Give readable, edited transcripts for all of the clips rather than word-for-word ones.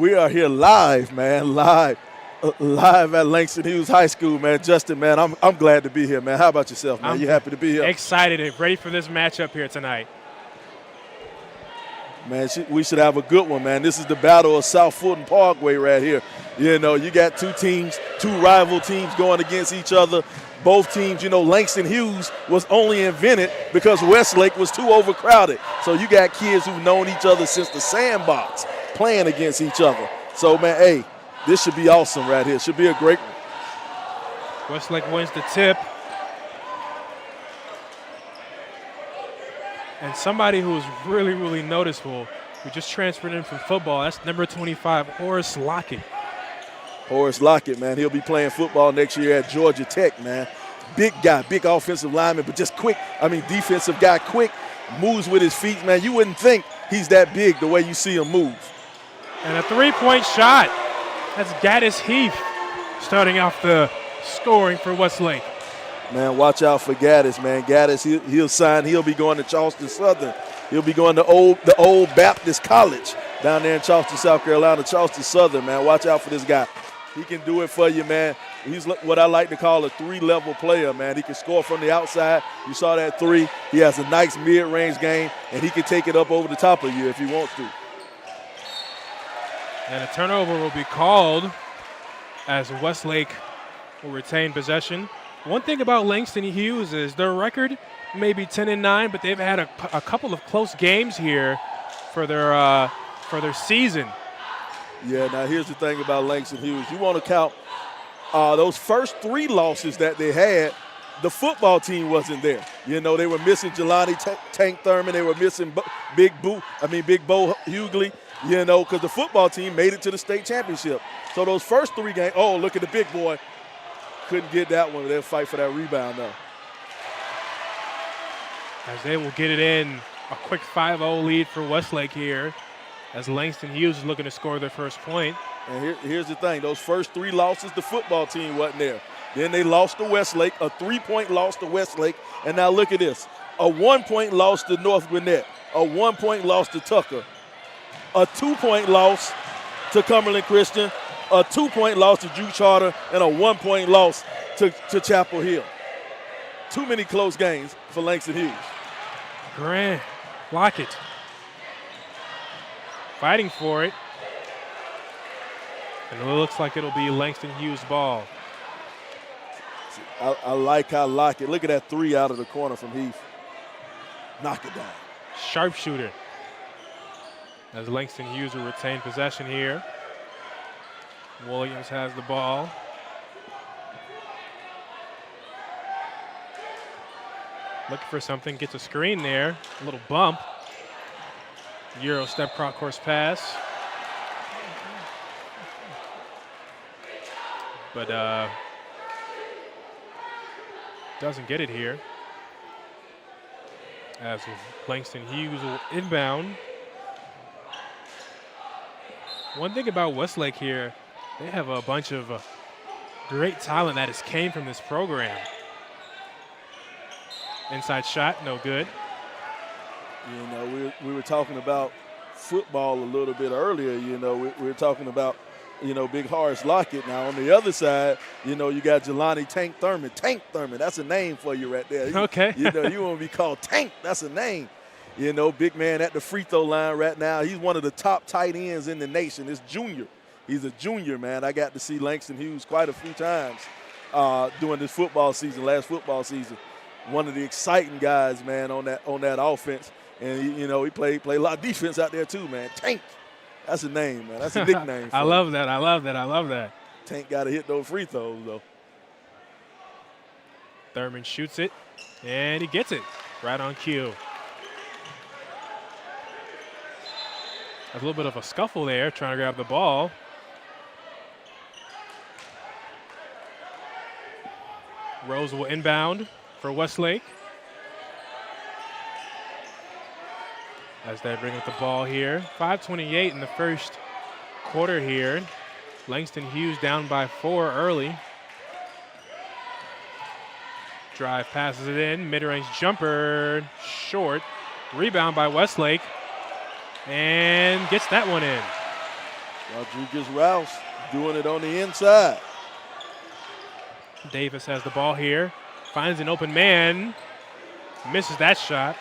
we are here live, man, live at Langston Hughes High School, man. Justin, man, I'm glad to be here, man. How about yourself, man? You happy to be here? Excited and ready for this matchup here tonight. Man, we should have a good one, man. This is the battle of South Fulton Parkway right here. You know, you got two teams, two rival teams going against each other. Both teams, you know, Langston Hughes was only invented because Westlake was too overcrowded. So you got kids who've known each other since the sandbox playing against each other. So, man, hey, this should be awesome right here. Should be a great one. Westlake wins the tip. And somebody who's really, really noticeable, who just transferred in from football, that's number 25, Horace Lockett. Horace Lockett, man, he'll be playing football next year at Georgia Tech, man. Big guy, big offensive lineman, but just quick. Defensive guy, quick, moves with his feet, man. You wouldn't think he's that big the way you see him move. And a three-point shot. That's Gaddis Heath starting off the scoring for Westlake. Man, watch out for Gaddis, man. Gaddis, he'll be going to Charleston Southern. He'll be going to the old Baptist College down there in Charleston, South Carolina, Charleston Southern, man. Watch out for this guy. He can do it for you, man. He's what I like to call a three-level player, man. He can score from the outside. You saw that three. He has a nice mid-range game, and he can take it up over the top of you if he wants to. And a turnover will be called as Westlake will retain possession. One thing about Langston Hughes is their record may be 10-9, but they've had a couple of close games here for their season. Yeah, now here's the thing about Langston Hughes. You want to count those first three losses that they had, the football team wasn't there. You know, they were missing Jelani Tank Thurman. They were missing Big Bo Hughley, you know, because the football team made it to the state championship. So those first three games, oh, look at the big boy. Couldn't get that one. They'll fight for that rebound, though. As they will get it in, a quick 5-0 lead for Westlake here, as Langston Hughes is looking to score their first point. And here's the thing. Those first three losses, the football team wasn't there. Then they lost to Westlake, a 3-point loss to Westlake. And now look at this. A 1-point loss to North Gwinnett, a 1-point loss to Tucker, a 2-point loss to Cumberland Christian, a 2-point loss to Drew Charter, and a 1-point loss to Chapel Hill. Too many close games for Langston Hughes. Grant Lockett fighting for it. And it looks like it'll be Langston Hughes' ball. I like how Lockett, look at that three out of the corner from Heath. Knock it down. Sharpshooter. As Langston Hughes will retain possession here. Williams has the ball. Looking for something, gets a screen there. A little bump. Euro step cross pass. But doesn't get it here. As Langston Hughes will inbound. One thing about Westlake here, they have a bunch of great talent that has came from this program. Inside shot, no good. You know, we were talking about football a little bit earlier. You know, we were talking about, you know, big Horace Lockett. Now, on the other side, you know, you got Jelani Tank Thurman. Tank Thurman, that's a name for you right there. Okay. You know, you want to be called Tank, that's a name. You know, big man at the free throw line right now. He's one of the top tight ends in the nation. It's junior. He's a junior, man. I got to see Langston Hughes quite a few times during this last football season. One of the exciting guys, man, on that offense. And, you know, he played a lot of defense out there too, man. Tank. That's a name, man. That's a nickname. I love that. Tank got to hit those free throws, though. Thurman shoots it, and he gets it right on cue. A little bit of a scuffle there, trying to grab the ball. Rose will inbound for Westlake. As they bring up the ball here. 5:28 in the first quarter here. Langston Hughes down by 4 early. Drive passes it in. Mid-range jumper short. Rebound by Westlake. And gets that one in. Rodriguez Rouse doing it on the inside. Davis has the ball here. Finds an open man. Misses that shot.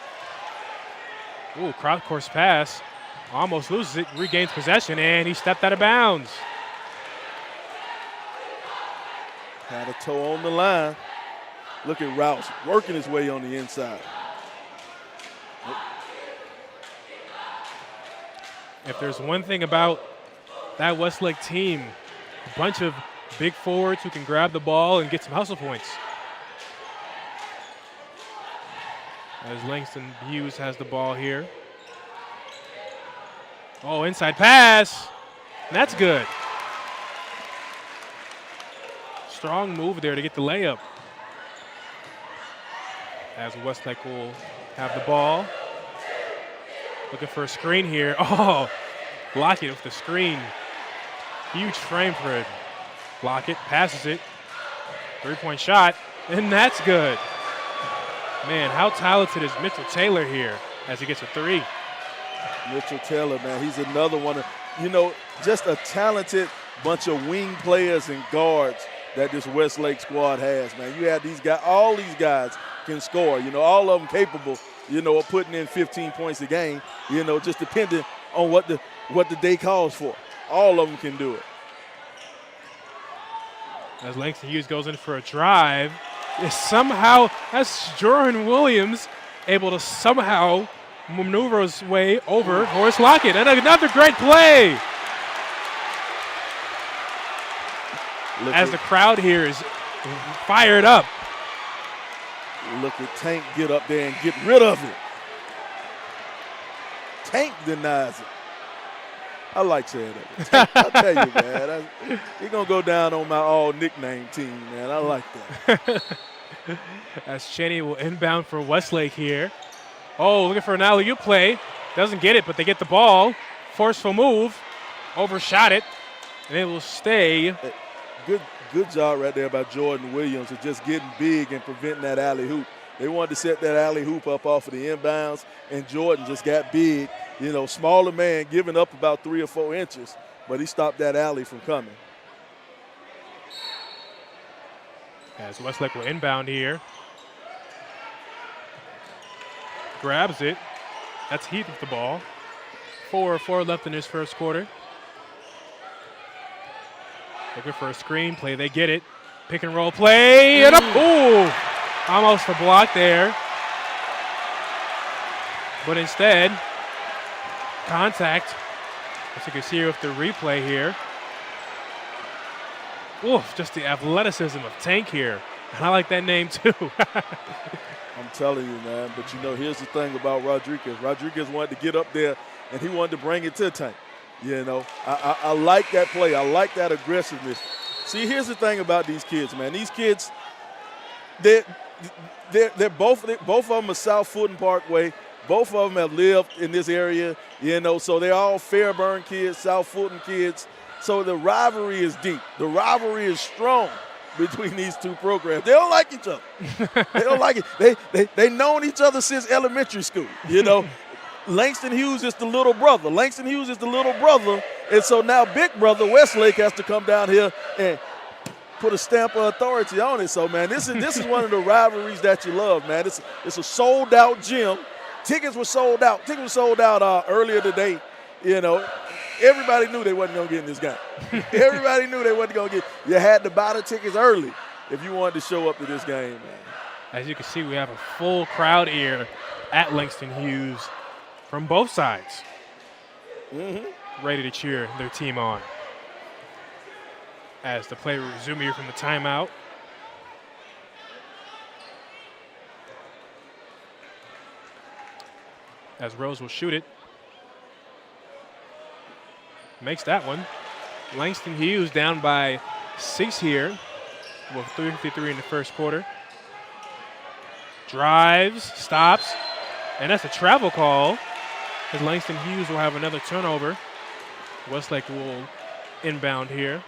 Ooh, cross course pass. Almost loses it. Regains possession, and he stepped out of bounds. Had a toe on the line. Look at Rouse working his way on the inside. If there's one thing about that Westlake team, a bunch of big forwards who can grab the ball and get some hustle points. As Langston Hughes has the ball here. Oh, inside pass. And that's good. Strong move there to get the layup. As Westlake will have the ball. Looking for a screen here. Oh, Lockett with the screen. Huge frame for it. Lockett passes it. Three-point shot, and that's good. Man, how talented is Mitchell Taylor here as he gets a three? Mitchell Taylor, man, he's another one of, just a talented bunch of wing players and guards that this Westlake squad has, man. You have these guys, all these guys can score, all of them capable, of putting in 15 points a game, just depending on what the day calls for. All of them can do it. As Langston Hughes goes in for a drive, that's Jordan Williams able to somehow maneuver his way over Horace Lockett. And another great play. As the crowd here is fired up. Look at Tank get up there and get rid of it. Tank denies it. I like saying that. I'll tell you, man. He's going to go down on my all-nickname team, man. I like that. As Cheney will inbound for Westlake here. Oh, looking for an alley-oop play. Doesn't get it, but they get the ball. Forceful move. Overshot it. And it will stay. Good job right there by Jordan Williams of just getting big and preventing that alley-hoop. They wanted to set that alley-hoop up off of the inbounds, and Jordan just got big. Smaller man giving up about 3 or 4 inches, but he stopped that alley from coming. As Westlake will inbound here. Grabs it. That's Heath with the ball. 4:04 left in this first quarter. Looking for a screen play. They get it. Pick and roll play. And up. Ooh. Almost a block there. But instead, contact. As you can see with the replay here. Oof, just the athleticism of Tank here. And I like that name too. I'm telling you, man. But here's the thing about Rodriguez. Rodriguez wanted to get up there, and he wanted to bring it to Tank. I like that play. I like that aggressiveness. See, here's the thing about these kids, man. These kids, they're both of them are South Fulton Parkway. Both of them have lived in this area, so they're all Fairburn kids, South Fulton kids. So the rivalry is deep. The rivalry is strong between these two programs. They don't like each other. They don't like it. They known each other since elementary school, Langston Hughes is the little brother. And so now big brother Westlake has to come down here and put a stamp of authority on it. So, man, this is one of the rivalries that you love, man. It's a sold-out gym. Tickets were sold out. Earlier today. Everybody knew they wasn't going to get in this game. Everybody knew they wasn't going to get. You had to buy the tickets early if you wanted to show up to this game, man. As you can see, we have a full crowd here at Langston Hughes from both sides. Ready to cheer their team on. As the play will resume here from the timeout. As Rose will shoot it. Makes that one. Langston Hughes down by 6 here with 3:53 in the first quarter. Drives, stops, and that's a travel call. As Langston Hughes will have another turnover. Westlake will inbound here.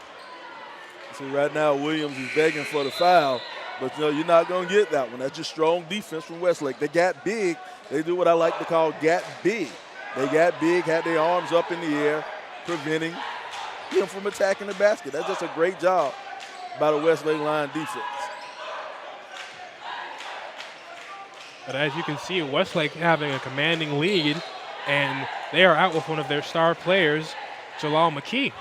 So right now Williams is begging for the foul, but you're not going to get that one. That's just strong defense from Westlake. They got big. They do what I like to call got big. They got big, had their arms up in the air, preventing him from attacking the basket. That's just a great job by the Westlake line defense. But as you can see, Westlake having a commanding lead, and they are out with one of their star players, Jalal McKee.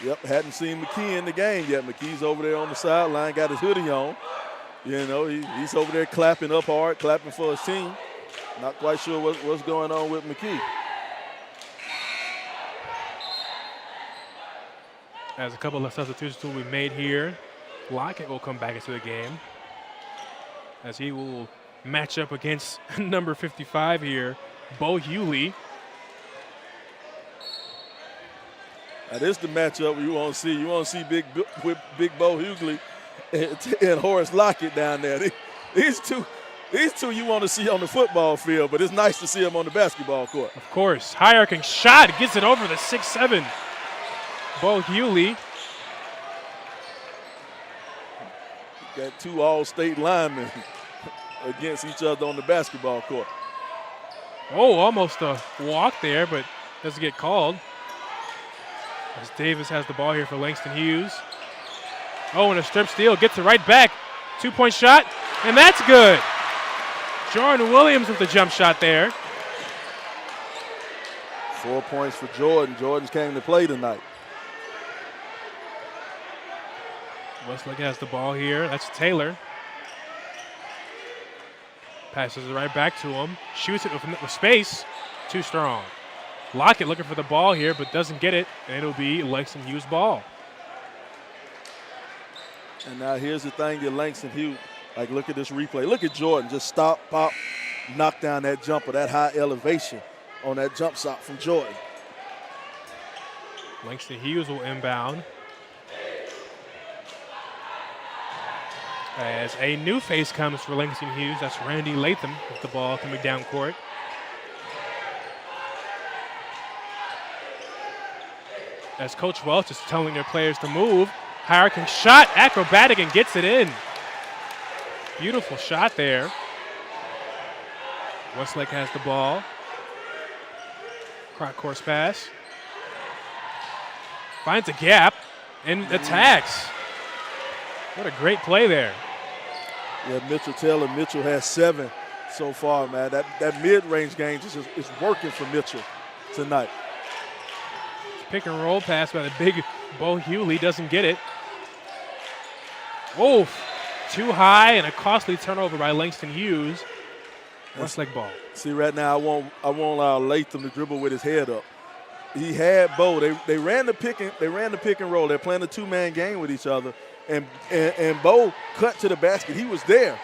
Yep, hadn't seen McKee in the game yet. McKee's over there on the sideline, got his hoodie on. You know, he's over there clapping up hard, clapping for his team. Not quite sure what's going on with McKee. As a couple of substitutions will be made here, Lockett will come back into the game as he will match up against number 55 here, Bo Hughley. Now this is the matchup you want to see. You want to see big Bo Hughley and Horace Lockett down there. These two you want to see on the football field, but it's nice to see them on the basketball court. Of course, high arcing shot, gets it over the 6'7". Bo Hughley. Got two all-state linemen against each other on the basketball court. Oh, almost a walk there, but doesn't get called. As Davis has the ball here for Langston Hughes. Oh, and a strip steal, gets it right back. 2-point shot, and that's good. Jordan Williams with the jump shot there. 4 points for Jordan. Jordan's came to play tonight. Westlake has the ball here. That's Taylor. Passes it right back to him. Shoots it with space. Too strong. Lockett looking for the ball here, but doesn't get it, and it'll be Langston Hughes' ball. And now here's the thing that Langston Hughes, like look at this replay. Look at Jordan just stop, pop, knock down that jumper, that high elevation on that jump shot from Jordan. Langston Hughes will inbound. As a new face comes for Langston Hughes, that's Randy Latham with the ball coming down court. As Coach Welch is telling their players to move, high-arcing shot, acrobatic, and gets it in. Beautiful shot there. Westlake has the ball. Course pass. Finds a gap and attacks. What a great play there. Yeah, Mitchell Taylor. Mitchell has 7 so far, man. That mid-range game is working for Mitchell tonight. Pick and roll pass by the big Bo Hughley, doesn't get it. Oh, too high and a costly turnover by Langston Hughes. Westlake ball. See, right now I won't allow Latham to dribble with his head up. He had Bo. They ran the pick and roll. They're playing a 2-man game with each other, and Bo cut to the basket. He was there,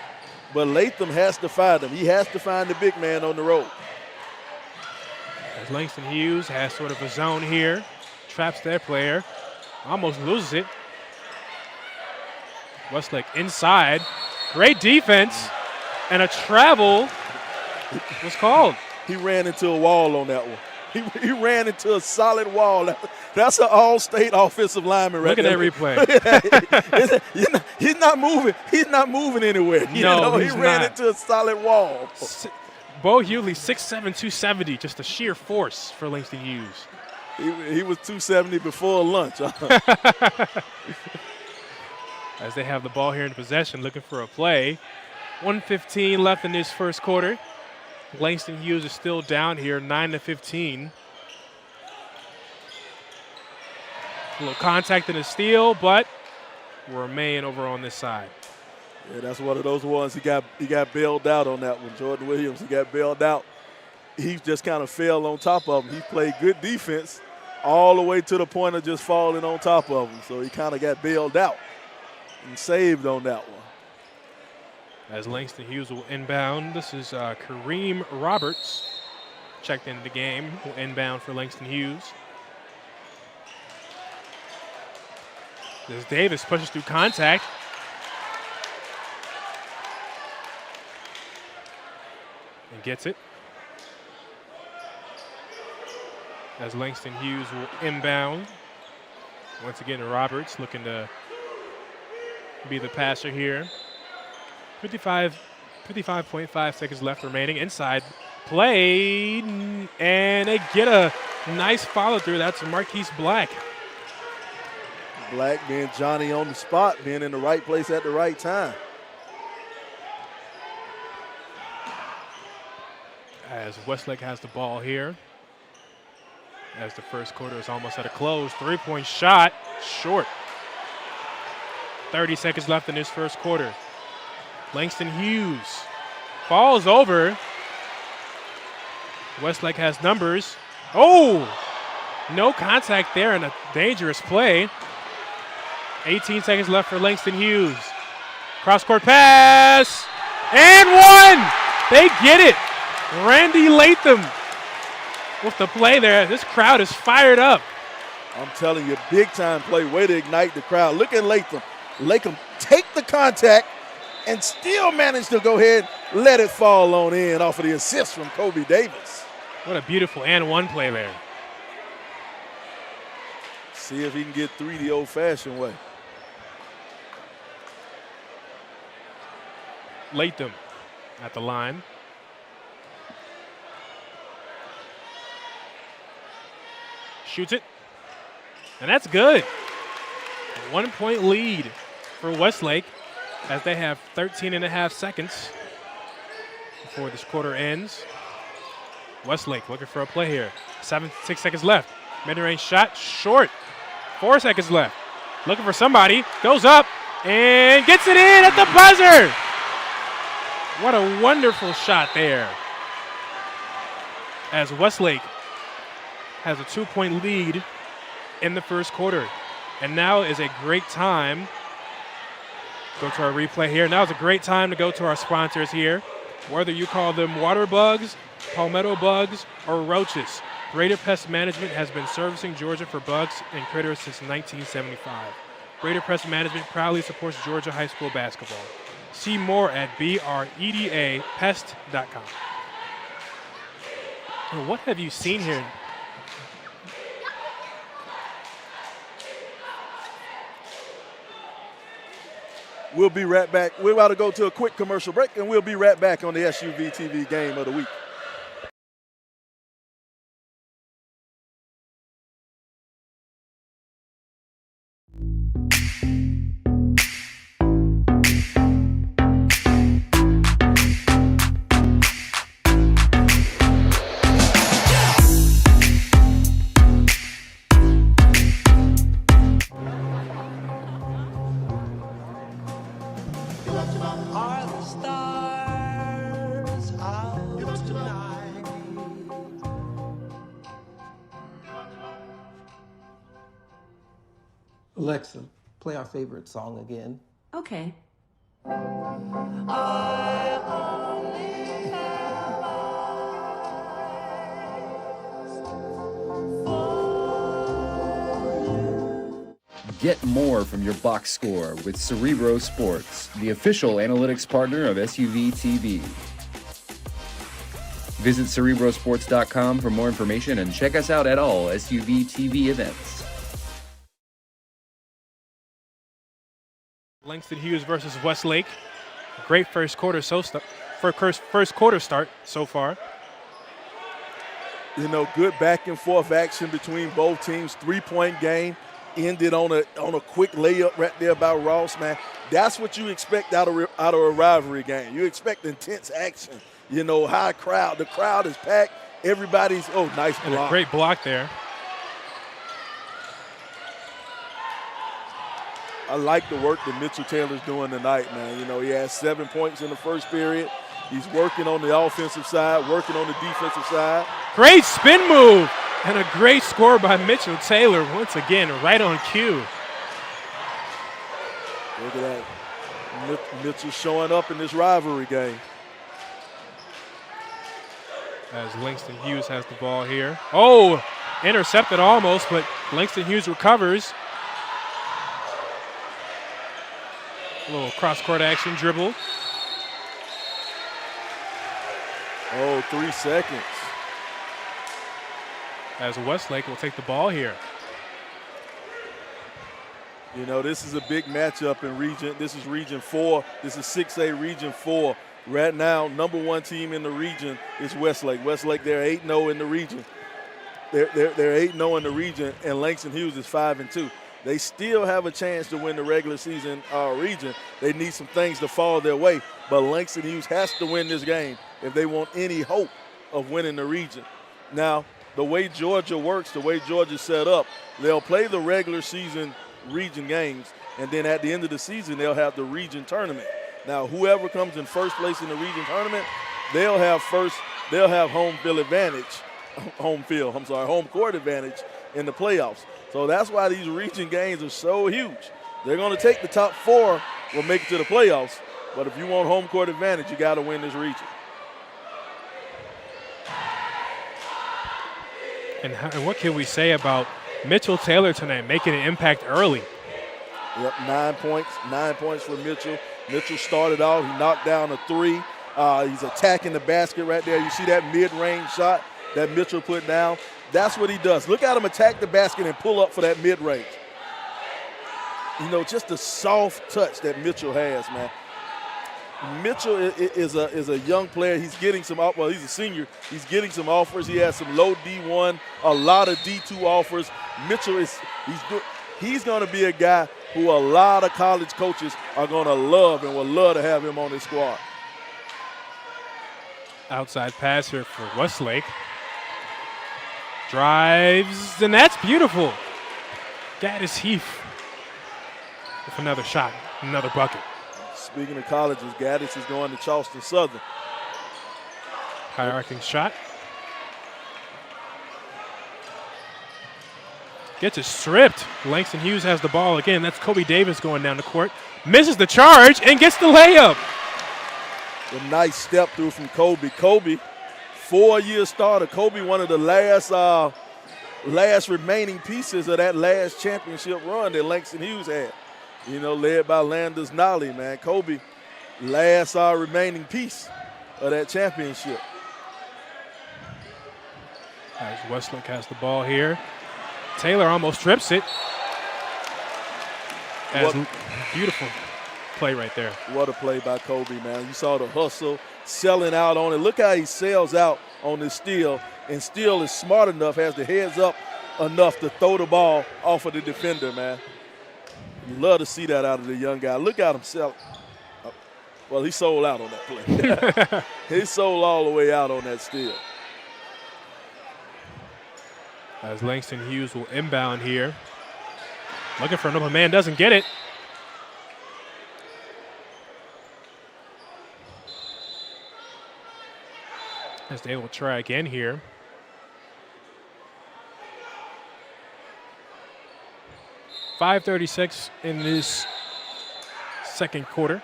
but Latham has to find him. He has to find the big man on the road. As Langston Hughes has sort of a zone here, traps their player, almost loses it. Westlake inside, great defense, and a travel was called. He ran into a wall on that one. He ran into a solid wall. That's an all-state offensive lineman right there. Look at that replay. He's not moving. He's not moving anywhere. He ran into a solid wall. Bo Hughley, 6'7", 270, just a sheer force for Langston Hughes. He was 270 before lunch. As they have the ball here in possession, looking for a play. 1:15 left in this first quarter. Langston Hughes is still down here, 9-15. A little contact in the steal, but will remain over on this side. Yeah, that's one of those ones he got bailed out on that one. Jordan Williams, he got bailed out. He just kind of fell on top of him. He played good defense all the way to the point of just falling on top of him. So he kind of got bailed out and saved on that one. As Langston Hughes will inbound, this is Kareem Roberts. Checked into the game, will inbound for Langston Hughes. As Davis pushes through contact. And gets it. As Langston Hughes will inbound. Once again, Roberts looking to be the passer here. 55.5 seconds left remaining inside played, and they get a nice follow through. That's Marquise Black. Black being Johnny on the spot, being in the right place at the right time. As Westlake has the ball here. As the first quarter is almost at a close. 3-point shot, short. 30 seconds left in this first quarter. Langston Hughes falls over. Westlake has numbers. Oh, no contact there and a dangerous play. 18 seconds left for Langston Hughes. Cross-court pass, and one! They get it. Randy Latham with the play there. This crowd is fired up. I'm telling you, big-time play, way to ignite the crowd. Look at Latham. Latham take the contact and still manage to go ahead and let it fall on in off of the assist from Kobe Davis. What a beautiful and one play there. See if he can get three the old-fashioned way. Latham at the line. Shoots it, and that's good. A 1-point lead for Westlake as they have 13.5 seconds before this quarter ends. Westlake looking for a play here. 6 seconds left. Mid-range shot, short. 4 seconds left. Looking for somebody, goes up, and gets it in at the buzzer. What a wonderful shot there. As Westlake has a 2-point lead in the first quarter. And now is a great time. Go to our replay here. Now is a great time to go to our sponsors here. Whether you call them water bugs, palmetto bugs, or roaches, Raider Pest Management has been servicing Georgia for bugs and critters since 1975. Raider Pest Management proudly supports Georgia high school basketball. See more at bredapest.com. What have you seen here? We'll be right back. We're about to go to a quick commercial break, and we'll be right back on the SUVtv Game of the Week. Alexa, play our favorite song again. Okay. Get more from your box score with Cerebro Sports, the official analytics partner of SUVtv. Visit CerebroSports.com for more information and check us out at all SUVtv events. Langston Hughes versus Westlake. Great first quarter first quarter start so far. You know, good back and forth action between both teams. 3-point game ended on a quick layup right there by Ross, man. That's what you expect out of a rivalry game. You expect intense action. You know, high crowd. The crowd is packed. Everybody's nice block. And a great block there. I like the work that Mitchell Taylor's doing tonight, man. You know, he has 7 points in the first period. He's working on the offensive side, working on the defensive side. Great spin move and a great score by Mitchell Taylor once again, right on cue. Look at that. Mitchell showing up in this rivalry game. As Langston Hughes has the ball here. Oh, intercepted almost, but Langston Hughes recovers. A little cross-court action dribble. 3 seconds. As Westlake will take the ball here. You know, this is a big matchup in region. This is Region 4. This is 6A Region 4. Right now, number 1 team in the region is Westlake. Westlake, they're 8-0 in the region. They're 8-0 in the region, and Langston Hughes is 5-2. They still have a chance to win the regular season region. They need some things to fall their way, but Langston Hughes has to win this game if they want any hope of winning the region. Now, the way Georgia works, the way Georgia's set up, they'll play the regular season region games, and then at the end of the season, they'll have the region tournament. Now, whoever comes in first place in the region tournament, they'll have home court advantage in the playoffs. So that's why these region games are so huge. They're going to take the top 4 will make it to the playoffs, but if you want home court advantage, you got to win this region. And what can we say about Mitchell Taylor tonight making an impact early? Yep, 9 points. 9 points for Mitchell. Mitchell started out. He knocked down a 3. He's attacking the basket right there. You see that mid-range shot that Mitchell put down? That's what he does. Look at him attack the basket and pull up for that mid-range. You know, just the soft touch that Mitchell has, man. Mitchell is a young player. He's getting some, well, he's a senior. He's getting some offers. He has some low D1, a lot of D2 offers. Mitchell he's going to be a guy who a lot of college coaches are going to love and will love to have him on their squad. Outside pass here for Westlake. Drives, and that's beautiful. Gaddis Heath with another shot, another bucket. Speaking of colleges, Gaddis is going to Charleston Southern. High-arcing shot. Gets it stripped. Langston Hughes has the ball again. That's Kobe Davis going down the court. Misses the charge and gets the layup. A nice step through from Kobe. Kobe, 4-year starter. Kobe, one of the last remaining pieces of that last championship run that Langston Hughes had. You know, led by Landers Nolly, man. Kobe, last remaining piece of that championship. As Westlake has the ball here. Taylor almost trips it. Beautiful play right there. What a play by Kobe, man. You saw the hustle, selling out on it. Look how he sells out on this steal, and Steele is smart enough, has the heads up enough to throw the ball off of the defender, man. You love to see that out of the young guy. Look at him sell. Well, he sold out on that play. He sold all the way out on that steal. As Langston Hughes will inbound here. Looking for an open man, doesn't get it. As they will try again here. .536 in this second quarter.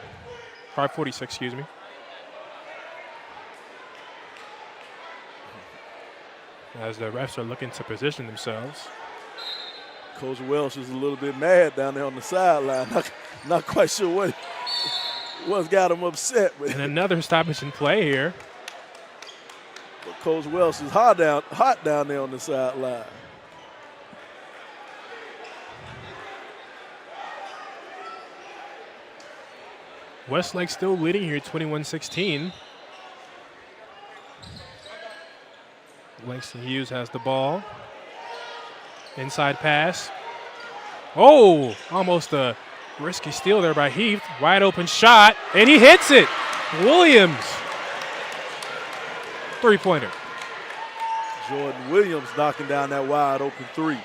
5:46, excuse me. As the refs are looking to position themselves. Coach Welsh is a little bit mad down there on the sideline. Not quite sure what's got him upset. But and another stoppage in play here. But Coach Welsh is hot down there on the sideline. Westlake still leading here, 21-16. Langston Hughes has the ball. Inside pass. Oh, almost a risky steal there by Heath. Wide open shot, and he hits it. Williams. Three-pointer. Jordan Williams knocking down that wide open 3.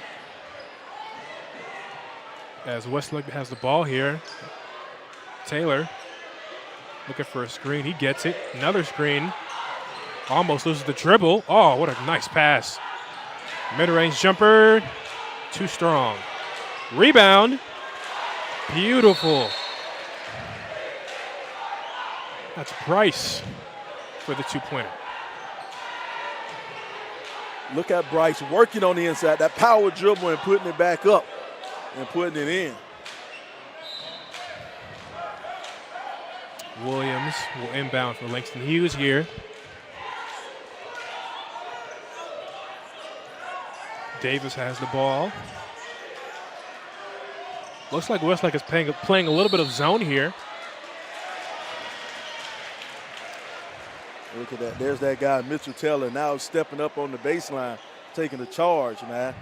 As Westlake has the ball here. Taylor looking for a screen. He gets it. Another screen. Almost loses the dribble. Oh, what a nice pass. Mid-range jumper. Too strong. Rebound. Beautiful. That's Bryce for the two-pointer. Look at Bryce working on the inside. That power dribble and putting it back up and putting it in. Williams will inbound for Langston Hughes here. Davis has the ball. Looks like Westlake is playing a little bit of zone here. Look at that. There's that guy, Mitchell Taylor, now stepping up on the baseline, taking the charge, man.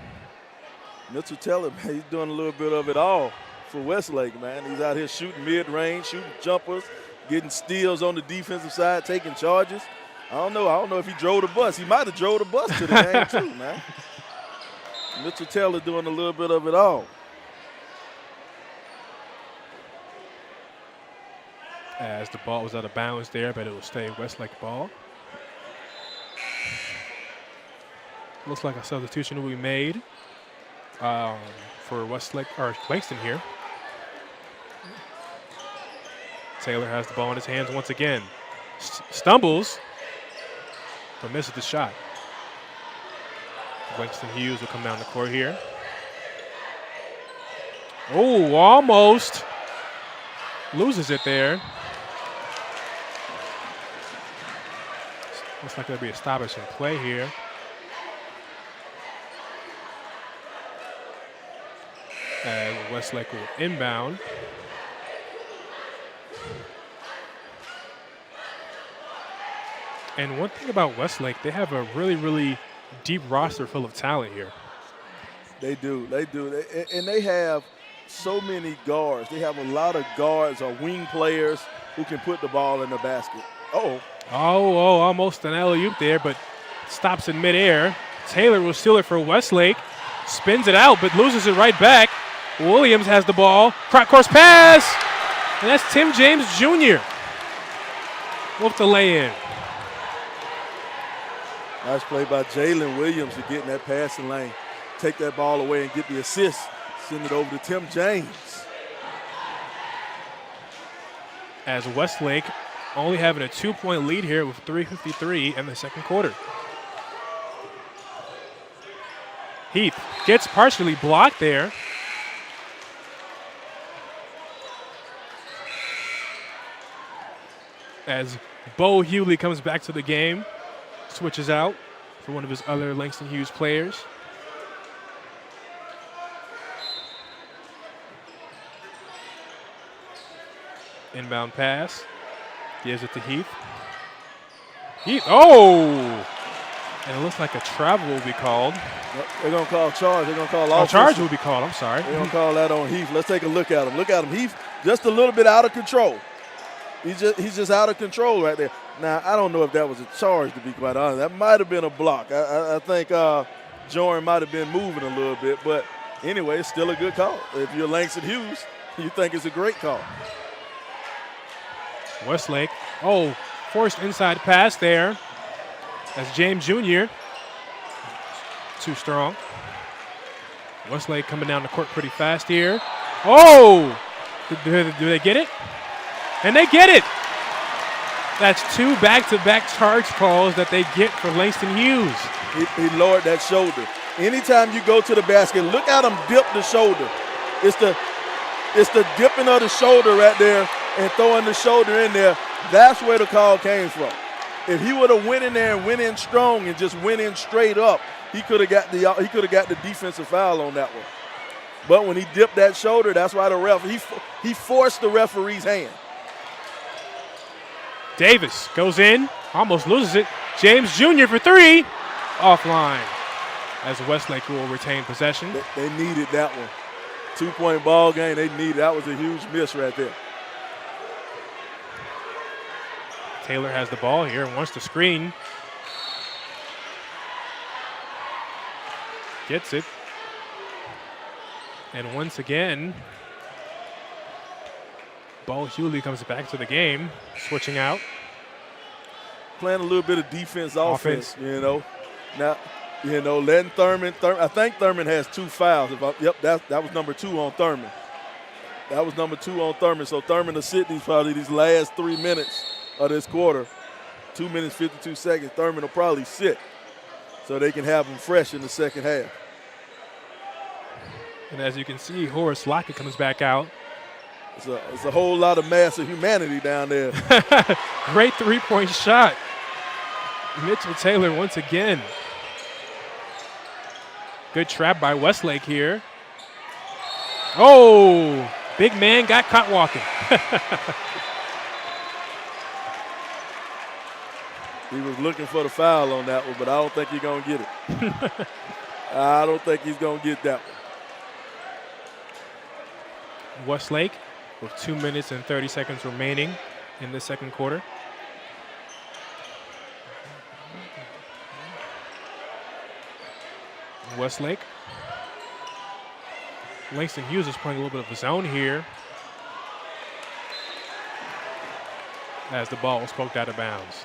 Mitchell Taylor, man, he's doing a little bit of it all for Westlake, man. He's out here shooting mid-range, shooting jumpers, getting steals on the defensive side, taking charges. I don't know if he drove the bus. He might have drove the bus to the game too, man. Mitchell Taylor doing a little bit of it all. As the ball was out of bounds there, but it will stay Westlake ball. Looks like a substitution will be made for Westlake or Langston here. Taylor has the ball in his hands once again. Stumbles, but misses the shot. Langston Hughes will come down the court here. Oh, almost loses it there. Looks like there'll be a stoppage in play here. And Westlake will inbound. And one thing about Westlake, they have a really, really deep roster full of talent here. They do. And they have so many guards. They have a lot of guards or wing players who can put the ball in the basket. Oh, almost an alley-oop there, but stops in midair. Taylor will steal it for Westlake. Spins it out, but loses it right back. Williams has the ball. Cross pass! And that's Tim James Jr. with the lay-in. Nice play by Jalen Williams to get in that passing lane. Take that ball away and get the assist. Send it over to Tim James. As Westlake only having a 2-point lead here with 3:53 in the second quarter. Heath gets partially blocked there. As Bo Hewley comes back to the game, switches out for one of his other Langston Hughes players. Inbound pass. Gives it to Heath. And it looks like a travel will be called. They're going to call charge. They're going to call offensive. Charge will be called. I'm sorry. They're going to call that on Heath. Let's take a look at him. Look at him. Heath just a little bit out of control. He's just out of control right there. Now, I don't know if that was a charge, to be quite honest. That might have been a block. I think Jordan might have been moving a little bit. But anyway, it's still a good call. If you're Langston Hughes, you think it's a great call. Westlake, forced inside pass there. That's James Jr. Too strong. Westlake coming down the court pretty fast here. Do they get it? And they get it. That's 2 back-to-back charge calls that they get for Langston Hughes. He lowered that shoulder. Anytime you go to the basket, look at him dip the shoulder. It's the dipping of the shoulder right there and throwing the shoulder in there. That's where the call came from. If he would have went in there and went in strong and just went in straight up, he could have got the defensive foul on that one. But when he dipped that shoulder, that's why the ref he forced the referee's hand. Davis goes in, almost loses it. James Jr. for 3, offline. As Westlake will retain possession. They needed that one. 2-point ball game. They needed. That was a huge miss right there. Taylor has the ball here and wants to screen. Gets it. And once again, Bo Hewley comes back to the game, switching out. Playing a little bit of defense, offense. Now, letting Thurman. I think Thurman has 2 fouls. That was number 2 on Thurman. That was number 2 on Thurman. So Thurman will sit these last 3 minutes of this quarter. 2 minutes, 52 seconds. Thurman will probably sit so they can have him fresh in the second half. And as you can see, Horace Lockett comes back out. It's a whole lot of mass of humanity down there. Great 3-point shot. Mitchell Taylor once again. Good trap by Westlake here. Big man got caught walking. He was looking for the foul on that one, but I don't think he's going to get it. I don't think he's going to get that one. Westlake with 2 minutes and 30 seconds remaining in the second quarter. Westlake. Langston Hughes is playing a little bit of his own here as the ball was poked out of bounds.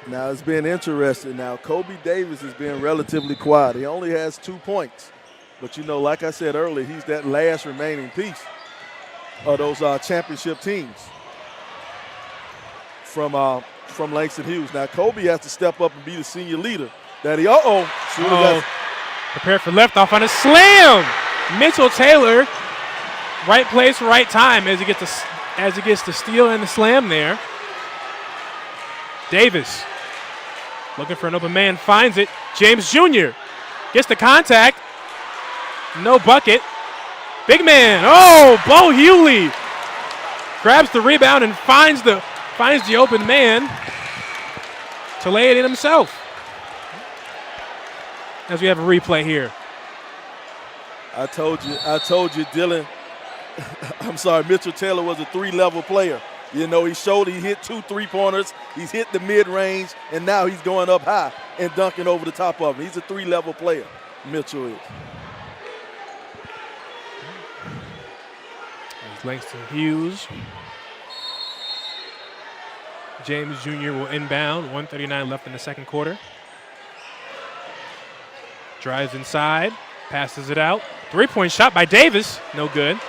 Now it's been interesting. Now Kobe Davis is being relatively quiet. He only has 2 points. But, you know, like I said earlier, he's that last remaining piece of those championship teams from Langston Hughes. Now Kobe has to step up and be the senior leader. That he, prepared for liftoff on a slam. Mitchell Taylor, right place, right time as he gets the steal and the slam there. Davis looking for an open man, finds it. James Jr. gets the contact. No bucket. Big man. Oh, Bo Hewley grabs the rebound and finds the open man to lay it in himself. As we have a replay here. I told you, Dylan. I'm sorry, Mitchell Taylor was a 3-level player. You know, he hit 2 3-pointers, he's hit the mid-range, and now he's going up high and dunking over the top of him. He's a 3-level player, Mitchell is. There's Langston Hughes. James Jr. will inbound, 1:39 left in the second quarter. Drives inside, passes it out. 3-point shot by Davis, no good.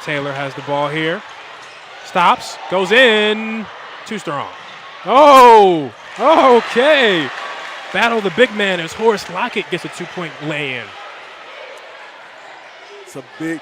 Taylor has the ball here. Stops, goes in, too strong. Oh, okay. Battle of the big man as Horace Lockett gets a 2-point lay-in. It's a big,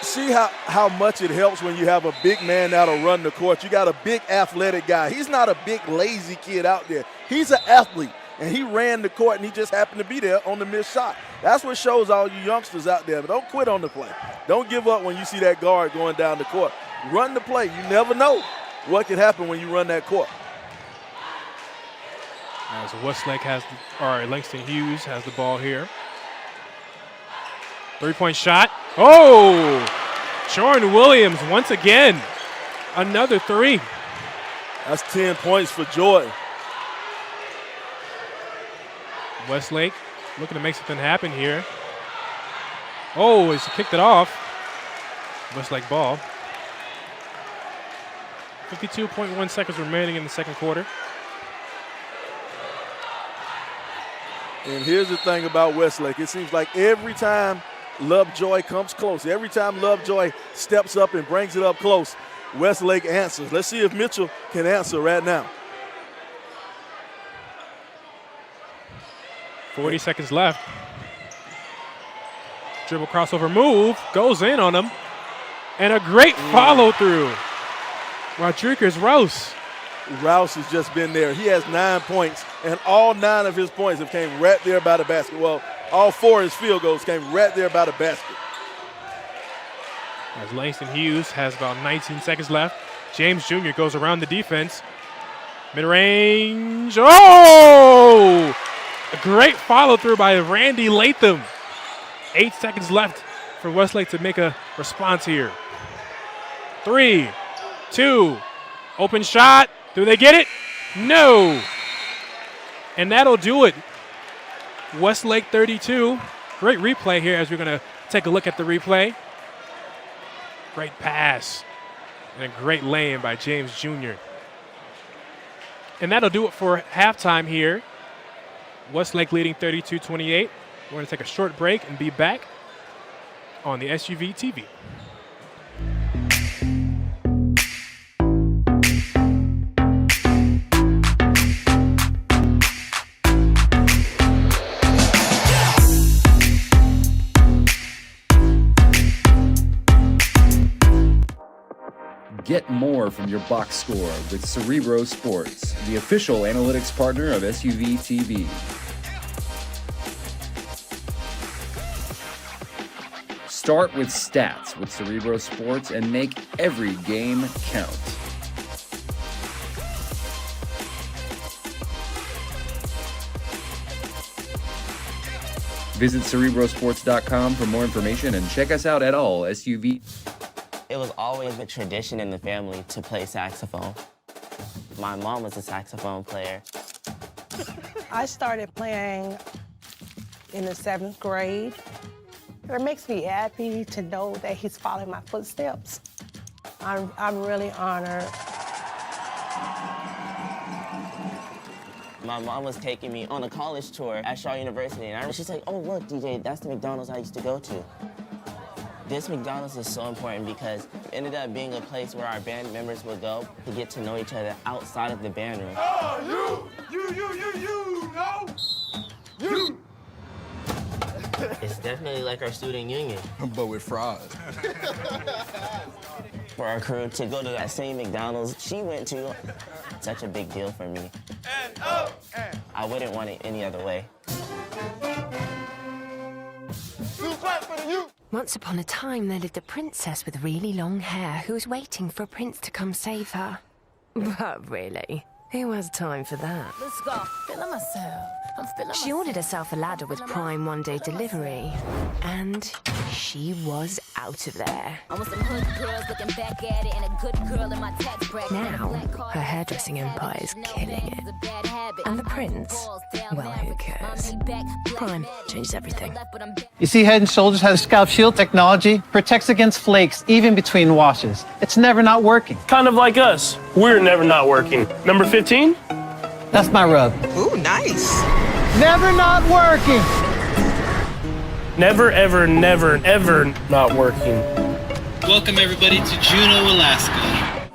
see how much it helps when you have a big man that'll run the court. You got a big athletic guy. He's not a big lazy kid out there. He's an athlete. And he ran the court, and he just happened to be there on the missed shot. That's what shows all you youngsters out there. But don't quit on the play. Don't give up when you see that guard going down the court. Run the play. You never know what could happen when you run that court. As Westlake Langston Hughes has the ball here. 3-point shot. Oh! Jordan Williams once again. Another 3. That's 10 points for Jordan. Westlake looking to make something happen here. Oh, he's kicked it off. Westlake ball. 52.1 seconds remaining in the second quarter. And here's the thing about Westlake. It seems like every time Lovejoy comes close, every time Lovejoy steps up and brings it up close, Westlake answers. Let's see if Mitchell can answer right now. 40 seconds left. Dribble crossover move, goes in on him. And a great follow through. Rodriguez Rouse. Rouse has just been there. He has 9 points, and all 9 of his points have came right there by the basket. Well, all 4 of his field goals came right there by the basket. As Langston Hughes has about 19 seconds left. James Jr. goes around the defense. Mid-range. Oh! A great follow-through by Randy Latham. 8 seconds left for Westlake to make a response here. 3, 2, open shot. Do they get it? No. And that'll do it. Westlake 32. Great replay here as we're going to take a look at the replay. Great pass. And a great lay-in by James Jr. And that'll do it for halftime here. Westlake leading 32-28. We're going to take a short break and be back on the SUVtv. Get more from your box score with Cerebro Sports, the official analytics partner of SUVtv. Start with stats with Cerebro Sports and make every game count. Visit CerebroSports.com for more information and check us out at all SUV. It was always a tradition in the family to play saxophone. My mom was a saxophone player. I started playing in the 7th grade. It makes me happy to know that he's following my footsteps. I'm really honored. My mom was taking me on a college tour at Shaw University, and she's like, oh, look, DJ, that's the McDonald's I used to go to. This McDonald's is so important because it ended up being a place where our band members would go to get to know each other outside of the band room. Oh, you. It's definitely like our student union. But with fries. For our crew to go to that same McDonald's she went to, such a big deal for me. I wouldn't want it any other way. Once upon a time, there lived a princess with really long hair who was waiting for a prince to come save her. But really, who has time for that? Let's go. Feeling myself. I'm feeling She ordered herself a ladder with Prime one-day delivery, and she was out of there. I want some hood girls looking back at it and a good girl in my tax bracket. Now, her hairdressing empire is killing it. And the prince? Well, who cares? Prime changes everything. You see, Head & Shoulders has scalp shield technology, protects against flakes even between washes. It's never not working. Kind of like us. We're never not working. Number 15? That's my rub. Ooh, nice. Never not working. Never, ever, never, ever not working. Welcome everybody to Juneau, Alaska.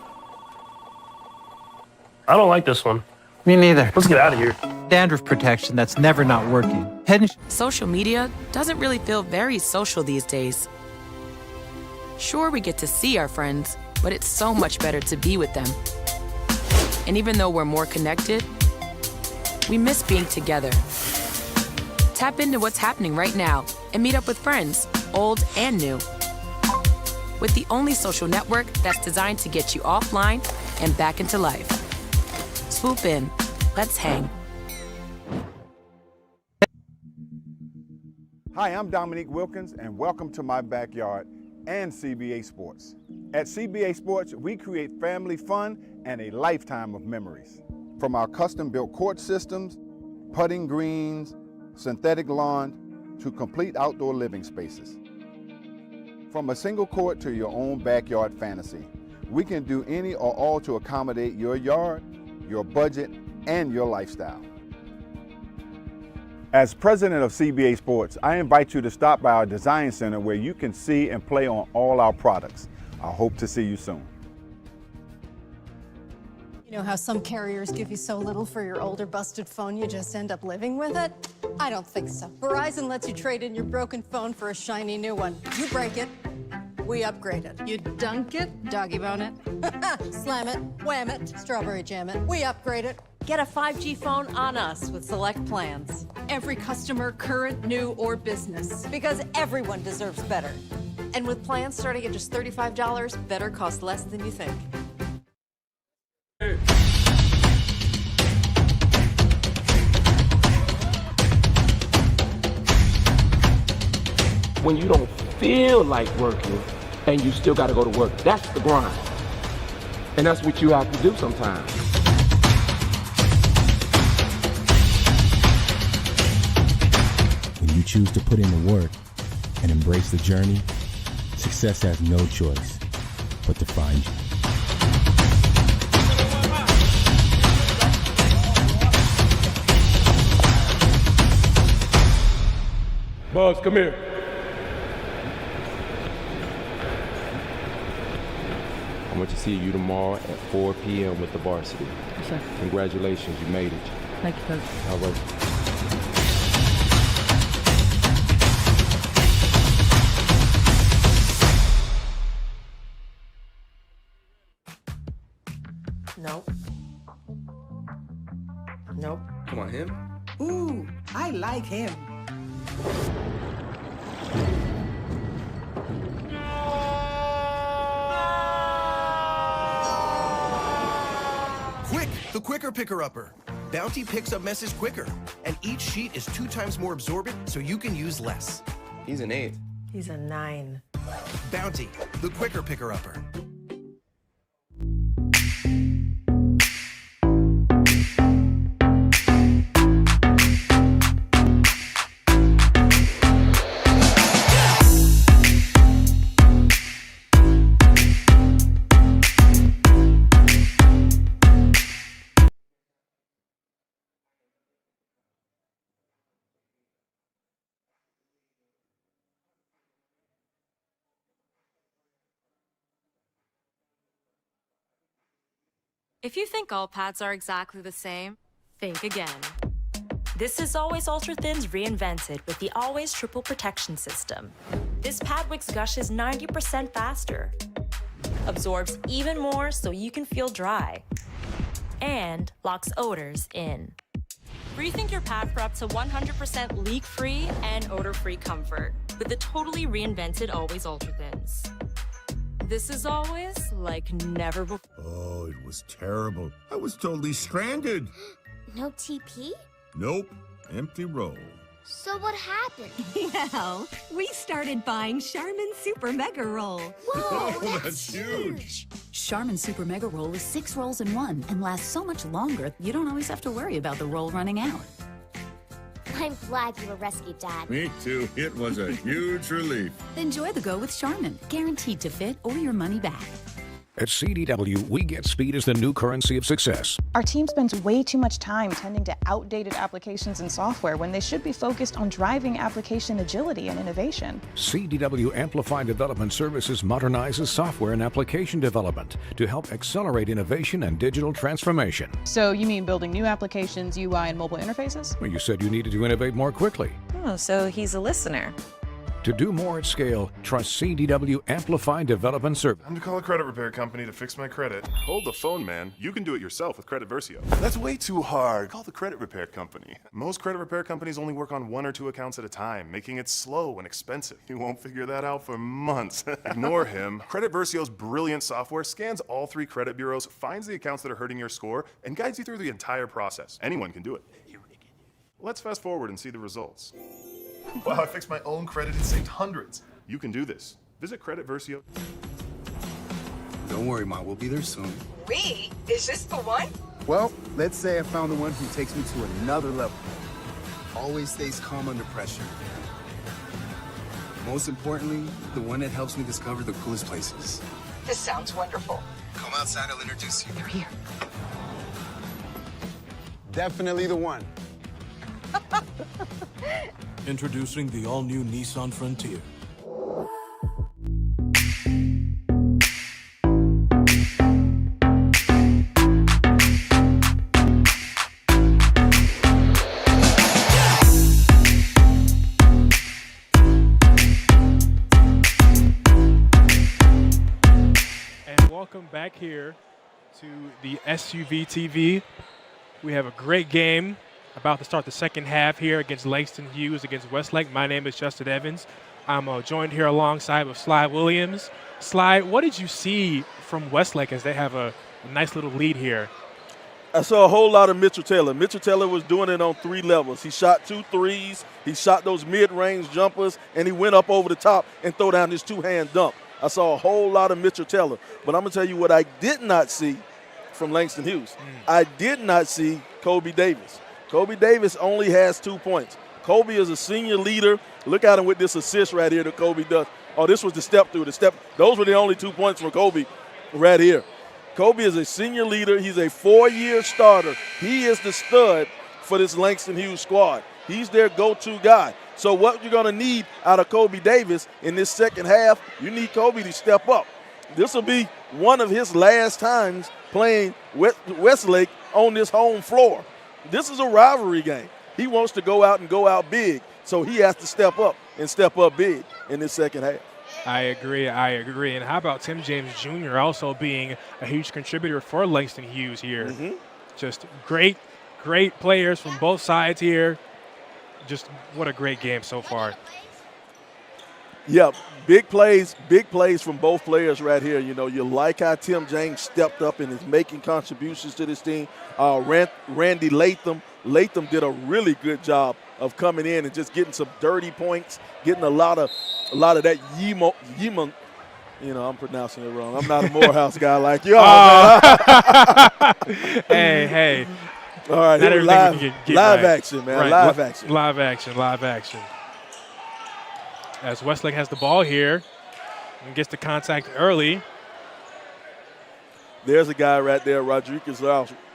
I don't like this one. Me neither. Let's get out of here. Dandruff protection that's never not working. Social media doesn't really feel very social these days. Sure, we get to see our friends, but it's so much better to be with them. And even though we're more connected, we miss being together. Tap into what's happening right now and meet up with friends, old and new. With the only social network that's designed to get you offline and back into life. Swoop in. Let's hang. Hi, I'm Dominique Wilkins, and welcome to my backyard and CBA Sports. At CBA Sports, we create family fun and a lifetime of memories. From our custom-built court systems, putting greens, synthetic lawn, to complete outdoor living spaces. From a single court to your own backyard fantasy, we can do any or all to accommodate your yard, your budget, and your lifestyle. As president of CBA Sports, I invite you to stop by our design center where you can see and play on all our products. I hope to see you soon. You know how some carriers give you so little for your older busted phone you just end up living with it? I don't think so. Verizon lets you trade in your broken phone for a shiny new one. You break it, we upgrade it. You dunk it, doggy bone it, slam it, wham it, strawberry jam it, we upgrade it. Get a 5G phone on us with select plans. Every customer, current, new, or business. Because everyone deserves better. And with plans starting at just $35, better costs less than you think. When you don't feel like working and you still got to go to work, that's the grind. And that's what you have to do sometimes. When you choose to put in the work and embrace the journey, success has no choice but to find you. Buzz, come here. I want to see you tomorrow at 4 p.m. with the varsity. Yes, sir. Congratulations, you made it. Thank you, Coach. All right. Nope. Nope. Come on, him. Ooh, I like him. The quicker picker-upper. Bounty picks up messes quicker, and each sheet is 2 times more absorbent, so you can use less. He's an 8. He's a 9. Bounty, the quicker picker-upper. If you think all pads are exactly the same, think again. This is Always Ultra Thins reinvented with the Always Triple Protection System. This pad wicks gushes 90% faster, absorbs even more so you can feel dry, and locks odors in. Rethink your pad for up to 100% leak-free and odor-free comfort with the totally reinvented Always Ultra Thins. This is always like never before. Oh, it was terrible. I was totally stranded. No TP? Nope. Empty roll. So what happened? Well, we started buying Charmin Super Mega Roll. Whoa, that's huge. Charmin Super Mega Roll is 6 rolls in one and lasts so much longer, you don't always have to worry about the roll running out. I'm glad you were rescued, Dad. Me too. It was a huge relief. Enjoy the go with Charmin, guaranteed to fit or your money back. At CDW, we get speed as the new currency of success. Our team spends way too much time tending to outdated applications and software when they should be focused on driving application agility and innovation. CDW Amplified Development Services modernizes software and application development to help accelerate innovation and digital transformation. So you mean building new applications, UI, and mobile interfaces? Well, you said you needed to innovate more quickly. Oh, so he's a listener. To do more at scale, trust CDW Amplified Development Service. I'm to call a credit repair company to fix my credit. Hold the phone, man. You can do it yourself with Credit Versio. That's way too hard. Call the credit repair company. Most credit repair companies only work on 1 or 2 accounts at a time, making it slow and expensive. You won't figure that out for months. Ignore him. Credit Versio's brilliant software scans all 3 credit bureaus, finds the accounts that are hurting your score, and guides you through the entire process. Anyone can do it. Let's fast forward and see the results. Wow, I fixed my own credit and saved hundreds. You can do this. Visit Credit Versio. Don't worry, Ma. We'll be there soon. We? Is this the one? Well, let's say I found the one who takes me to another level. Always stays calm under pressure. Most importantly, the one that helps me discover the coolest places. This sounds wonderful. Come outside, I'll introduce you. They're here. Definitely the one. Introducing the all-new Nissan Frontier. And welcome back here to the SUVtv. We have a great game about to start the second half here against Langston Hughes against Westlake. My name is Justin Evans. I'm joined here alongside with Sly Williams. Sly, what did you see from Westlake as they have a nice little lead here? I saw a whole lot of Mitchell Taylor. Mitchell Taylor was doing it on 3 levels. He shot 2 threes, he shot those mid-range jumpers, and he went up over the top and throw down his 2-hand dunk. I saw a whole lot of Mitchell Taylor. But I'm going to tell you what I did not see from Langston Hughes. I did not see Kobe Davis. Kobe Davis only has 2 points. Kobe is a senior leader. Look at him with this assist right here that Kobe does. Oh, this was the step through. Those were the only 2 points for Kobe right here. Kobe is a senior leader. He's a 4-year starter. He is the stud for this Langston Hughes squad. He's their go-to guy. So what you're going to need out of Kobe Davis in this second half, you need Kobe to step up. This will be one of his last times playing Westlake on this home floor. This is a rivalry game. He wants to go out big, so he has to step up and step up big in this second half. I agree. And how about Tim James Jr. also being a huge contributor for Langston Hughes here? Just great players from both sides here. Just what a great game so far. Yeah, big plays from both players right here. You know, you like how Tim James stepped up and is making contributions to this team. Randy Latham did a really good job of coming in and just getting some dirty points, getting a lot of that Yemon. You know, I'm pronouncing it wrong. I'm not a Morehouse guy like you. Hey. All right, not live right. action, man. Right. Live action. Live action. As Westlake has the ball here and gets the contact early. There's a guy right there, Rodriguez.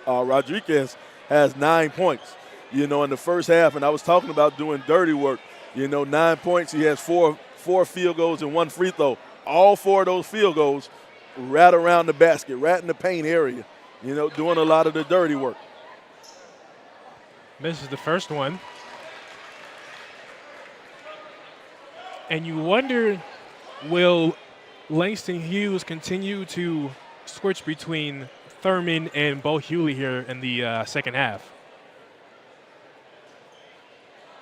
Rodriguez has 9 points, you know, in the first half. And I was talking about doing dirty work. You know, 9 points. He has four field goals and 1 free throw. All 4 of those field goals right around the basket, right in the paint area, you know, doing a lot of the dirty work. Misses the first one. And you wonder, will Langston Hughes continue to switch between Thurman and Bo Hewley here in the second half?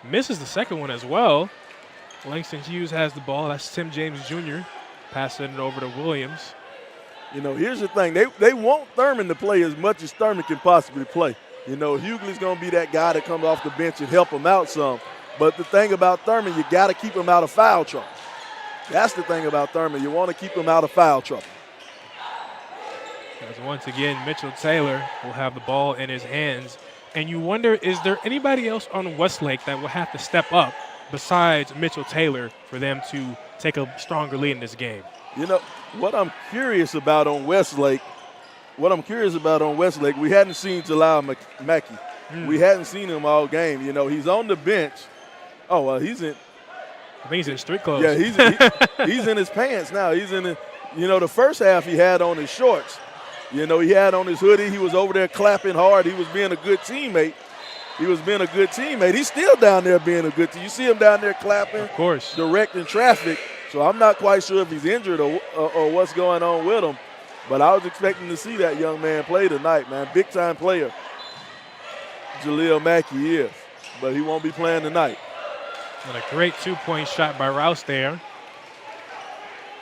Misses the second one as well. Langston Hughes has the ball. That's Tim James Jr. passing it over to Williams. You know, here's the thing. They want Thurman to play as much as Thurman can possibly play. You know, Hughley's going to be that guy that comes off the bench and help him out some. But the thing about Thurman, you got to keep him out of foul trouble. That's the thing about Thurman. You want to keep him out of foul trouble. As once again, Mitchell Taylor will have the ball in his hands. And you wonder, is there anybody else on Westlake that will have to step up besides Mitchell Taylor for them to take a stronger lead in this game? You know, what I'm curious about on Westlake, we hadn't seen Jalal Mackey. We hadn't seen him all game. You know, he's on the bench. Oh, well, he's in. I think he's in street clothes. Yeah, he's in his pants now. He's in the first half he had on his shorts. You know, he had on his hoodie. He was over there clapping hard. He was being a good teammate. He's still down there being a good teammate. You see him down there clapping. Of course. Directing traffic. So I'm not quite sure if he's injured or what's going on with him. But I was expecting to see that young man play tonight, man. Big-time player. Jaleel Mackey is. But he won't be playing tonight. And a great 2-point shot by Rouse there.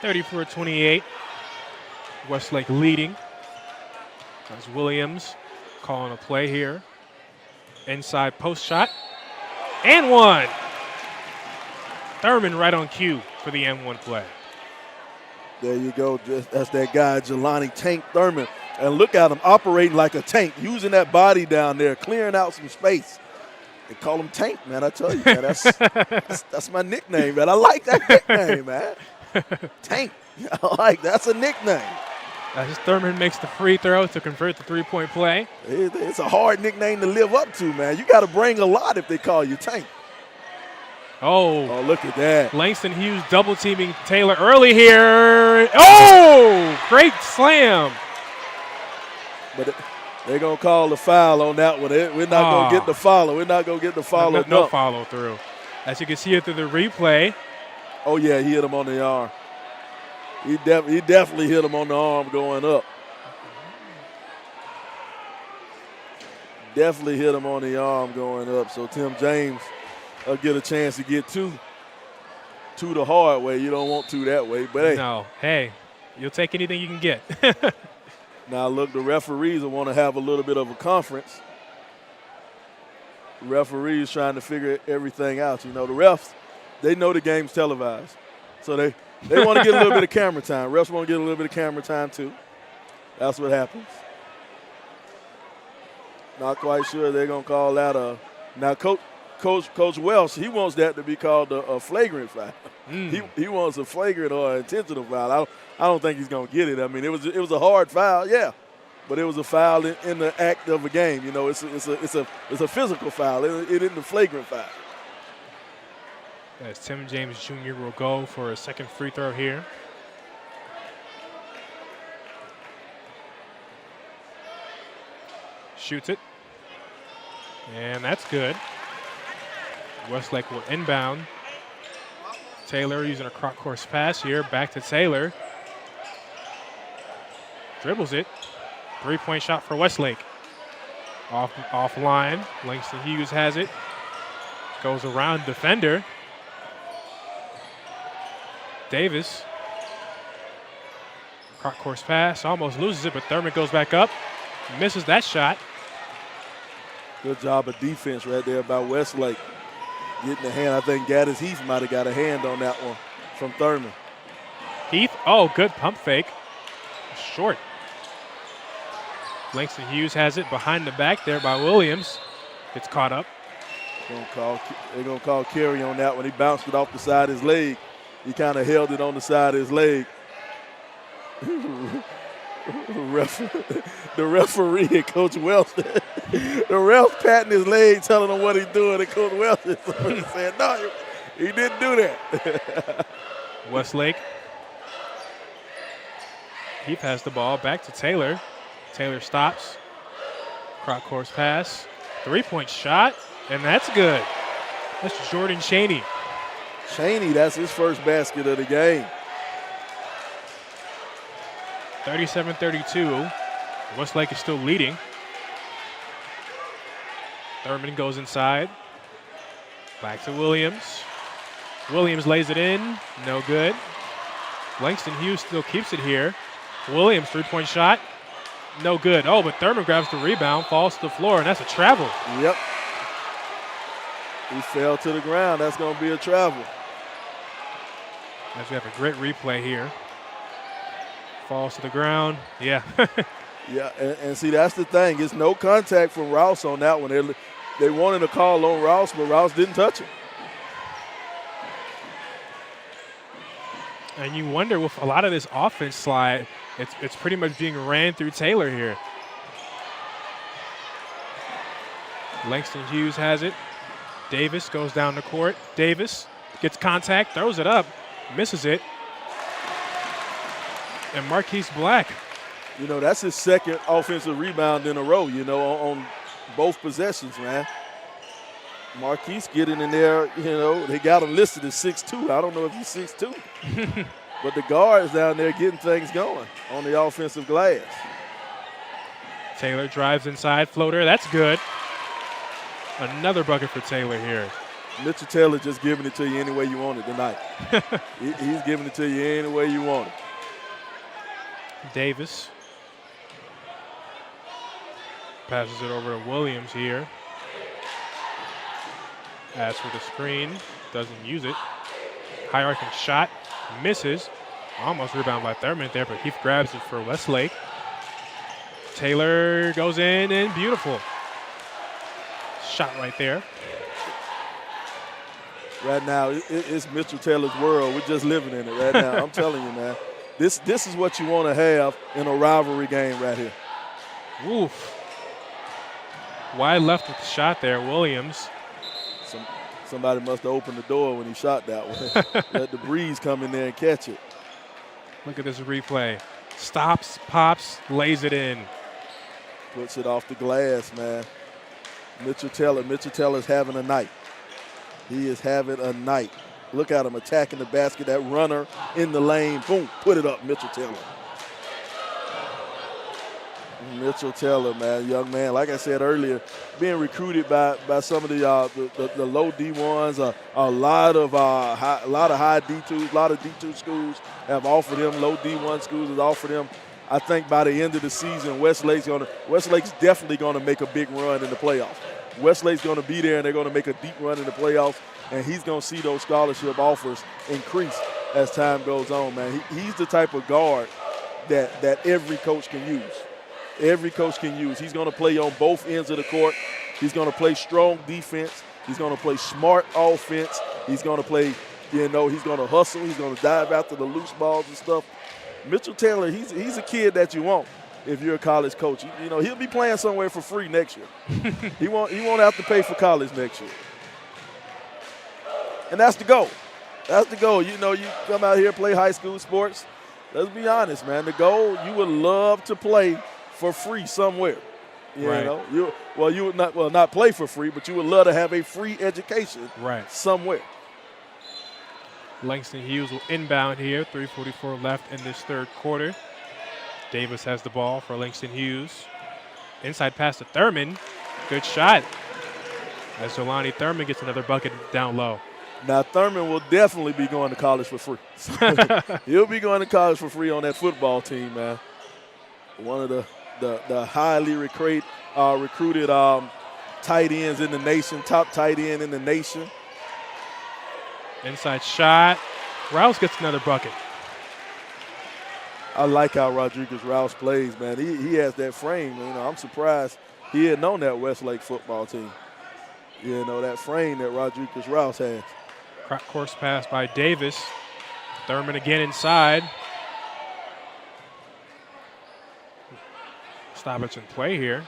30-28. Westlake leading. That's Williams calling a play here. Inside post shot. And one. Thurman right on cue for the N1 play. There you go. That's that guy, Jelani Tank Thurman. And look at him operating like a tank, using that body down there, clearing out some space. They call him Tank, man. I tell you, man, that's my nickname, man. I like that nickname, man. Tank. That's a nickname. As Thurman makes the free throw to convert the 3-point play. It's a hard nickname to live up to, man. You got to bring a lot if they call you Tank. Oh, look at that. Langston Hughes double teaming Taylor early here. Oh, great slam. But they're going to call the foul on that one. We're not going to get the follow. We're not going to get the follow. No follow through. As you can see it through the replay. Oh, yeah, he hit him on the arm. He definitely hit him on the arm going up. Definitely hit him on the arm going up. So Tim James will get a chance to get two the hard way. You don't want two that way. But hey. No. Hey, you'll take anything you can get. Now, look, the referees will want to have a little bit of a conference. The referees trying to figure everything out. You know, the refs, they know the game's televised. So they want to get a little bit of camera time. Refs want to get a little bit of camera time, too. That's what happens. Not quite sure they're going to call that a – now, Coach Welsh, he wants that to be called a flagrant foul. He wants a flagrant or intentional foul. I don't think he's going to get it. I mean, it was a hard foul, yeah, but it was a foul in the act of a game. You know, it's a physical foul. It isn't a flagrant foul. As Tim James Jr. will go for a second free throw here. Shoots it. And that's good. Westlake will inbound. Taylor using a cross-course pass here. Back to Taylor. Dribbles it. 3-point shot for Westlake. Offline. Langston Hughes has it. Goes around defender. Davis. Course pass, almost loses it, but Thurman goes back up, misses that shot. Good job of defense right there by Westlake. Getting the hand. I think Gaddis Heath might have got a hand on that one from Thurman. Heath, oh, good pump fake. Short. Langston Hughes has it behind the back there by Williams. Gets caught up. They're going to call carry on that one. He bounced it off the side of his leg. He kind of held it on the side of his leg. The referee and Coach Wells, the ref patting his leg, telling him what he's doing, and Coach Wells is saying, no, he didn't do that. Westlake. He passed the ball back to Taylor. Taylor stops. Course pass. 3-point shot, and that's good. That's Jordan Chaney. Chaney, that's his first basket of the game. 37-32. Westlake is still leading. Thurman goes inside. Back to Williams. Williams lays it in. No good. Langston Hughes still keeps it here. Williams, 3-point shot. No good. Oh, but Thurman grabs the rebound, falls to the floor, and that's a travel. Yep. He fell to the ground. That's going to be a travel. As we have a great replay here. Falls to the ground. Yeah. Yeah, and see, that's the thing. It's no contact from Rouse on that one. They wanted a call on Rouse, but Rouse didn't touch it. And you wonder with a lot of this offense slide, it's pretty much being ran through Taylor here. Langston Hughes has it. Davis goes down the court. Davis gets contact, throws it up, misses it. And Marquise Black. You know, that's his second offensive rebound in a row, you know, on both possessions, man. Marquise getting in there, you know, they got him listed as 6'2". I don't know if he's 6'2". But the guards down there getting things going on the offensive glass. Taylor drives inside, floater, that's good. Another bucket for Taylor here. Mitchell Taylor just giving it to you any way you want it tonight. He's giving it to you any way you want it. Davis passes it over to Williams here. As for the screen, doesn't use it. High arcing shot, misses. Almost rebound by Thurman there, but Heath grabs it for Westlake. Taylor goes in and beautiful. Shot right there. Right now, it's Mitchell Taylor's world. We're just living in it right now. I'm telling you, man. This is what you want to have in a rivalry game right here. Oof. Wide left with the shot there, Williams. Somebody must have opened the door when he shot that one. Let the breeze come in there and catch it. Look at this replay. Stops, pops, lays it in. Puts it off the glass, man. Mitchell Taylor's having a night. He is having a night. Look at him attacking the basket. That runner in the lane. Boom, put it up, Mitchell Taylor. Mitchell Taylor, man, young man. Like I said earlier, being recruited by some of the low D1s. A lot of high D2s. A lot of D2 schools have offered him. Low D1 schools have offered him. I think by the end of the season, Westlake's definitely going to make a big run in the playoffs. Westlake's going to be there, and they're going to make a deep run in the playoffs. And he's going to see those scholarship offers increase as time goes on, man. He's the type of guard that every coach can use. Every coach can use. He's going to play on both ends of the court. He's going to play strong defense. He's going to play smart offense. He's going to play, he's going to hustle. He's going to dive after the loose balls and stuff. Mitchell Taylor, he's a kid that you want if you're a college coach. You know, he'll be playing somewhere for free next year. He won't have to pay for college next year. And that's the goal. That's the goal. You know, you come out here, play high school sports. Let's be honest, man. The goal, you would love to play for free somewhere. You know, you would not play for free, but you would love to have a free education somewhere. Langston Hughes will inbound here. 3:44 left in this third quarter. Davis has the ball for Langston Hughes. Inside pass to Thurman. Good shot. As Jelani Thurman gets another bucket down low. Now, Thurman will definitely be going to college for free. He'll be going to college for free on that football team, man. One of the highly recruited tight ends in the nation, top tight end in the nation. Inside shot. Rouse gets another bucket. I like how Rodriguez Rouse plays, man. He has that frame. You know, I'm surprised he had known that Westlake football team. You know, that frame that Rodriguez Rouse has. Course pass by Davis. Thurman again inside. Stoppage in play here.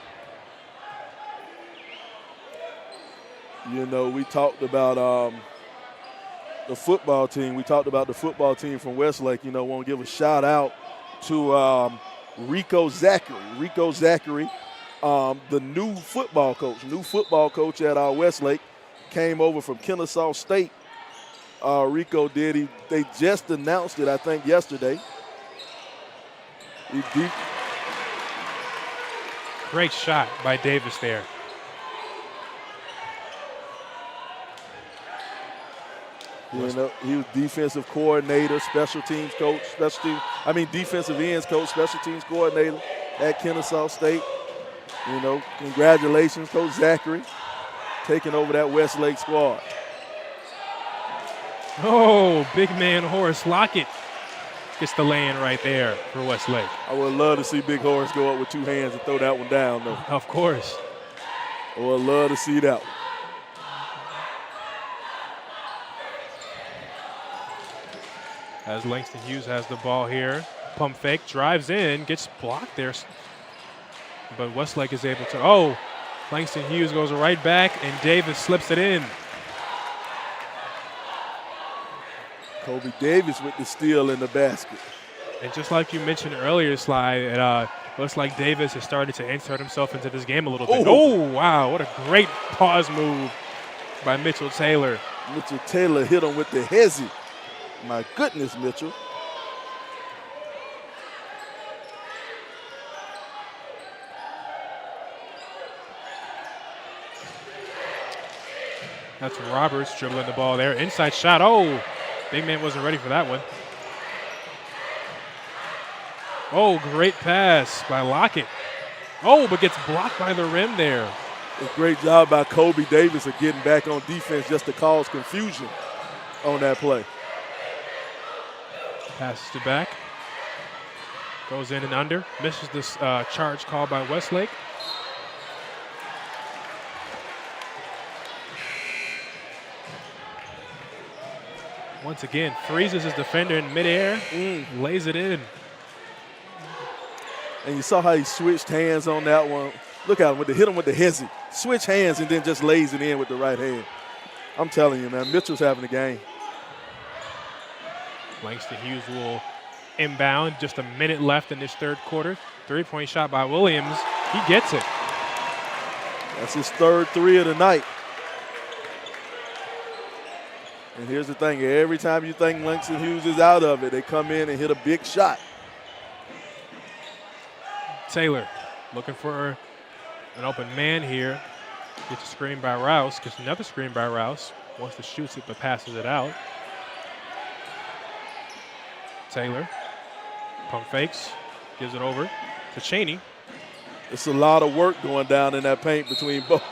You know, we talked about the football team. We talked about the football team from Westlake. You know, want to give a shout out to Rico Zachary. Rico Zachary, the new football coach at Westlake, came over from Kennesaw State. Rico did. They just announced it, I think, yesterday. Great shot by Davis there. You know, he was defensive coordinator, special teams coach, defensive ends coach, special teams coordinator at Kennesaw State. You know, congratulations, Coach Zachary, taking over that Westlake squad. Oh, big man Horace Lockett gets the lay-in right there for Westlake. I would love to see Big Horace go up with two hands and throw that one down, though. Of course. I would love to see that one. As Langston Hughes has the ball here. Pump fake, drives in, gets blocked there. But Westlake is able to, Langston Hughes goes right back and Davis slips it in. Kobe Davis with the steal in the basket. And just like you mentioned earlier, Sly, it looks like Davis has started to insert himself into this game a little bit. Oh, wow, what a great pause move by Mitchell Taylor. Mitchell Taylor hit him with the hezzy. My goodness, Mitchell. That's Roberts dribbling the ball there. Inside shot. Oh, big man wasn't ready for that one. Oh, great pass by Lockett. Oh, but gets blocked by the rim there. A great job by Kobe Davis of getting back on defense just to cause confusion on that play. Passes to back. Goes in and under. Misses this charge call by Westlake. Once again, freezes his defender in midair, lays it in. And you saw how he switched hands on that one. Look at him, hit him with the hezzy. Switch hands and then just lays it in with the right hand. I'm telling you, man, Mitchell's having a game. Langston Hughes will inbound. Just a minute left in this third quarter. Three-point shot by Williams. He gets it. That's his third three of the night. And here's the thing. Every time you think Langston Hughes is out of it, they come in and hit a big shot. Taylor looking for an open man here. Gets a screen by Rouse. Gets another screen by Rouse. Wants to shoot it but passes it out. Taylor, pump fakes, gives it over to Chaney. It's a lot of work going down in that paint between Horace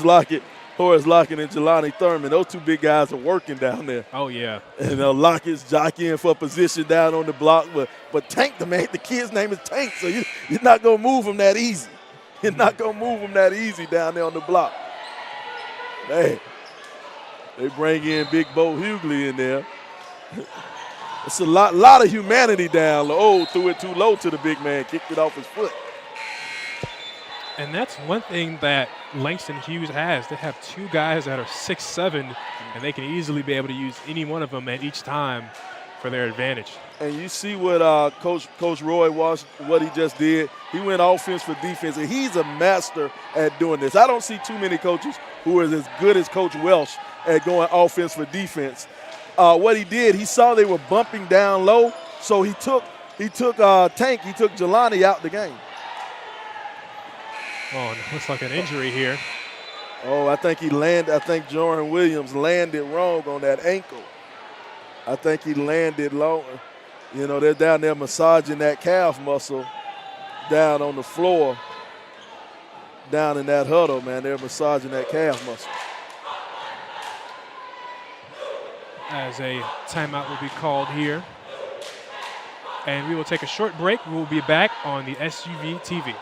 Lockett and Jelani Thurman. Those two big guys are working down there. Oh, yeah. And Lockett's jockeying for position down on the block. But Tank, the kid's name is Tank, so you're not going to move him that easy. You're not going to move him that easy down there on the block. Man, they bring in Big Bo Hughley in there. It's a lot of humanity down low. Threw it too low to the big man, kicked it off his foot. And that's one thing that Langston Hughes has. They have two guys that are 6'7", and they can easily be able to use any one of them at each time for their advantage. And you see what Coach Roy Walsh, what he just did. He went offense for defense, and he's a master at doing this. I don't see too many coaches who are as good as Coach Welsh at going offense for defense. What he did, he saw they were bumping down low, so he took Tank, he took Jelani out the game. Oh, looks like an injury here. Oh, I think Jordan Williams landed wrong on that ankle. I think he landed low. You know, they're down there massaging that calf muscle down on the floor, down in that huddle, man. They're massaging that calf muscle. As a timeout will be called here. And we will take a short break. We will be back on the SUVtv.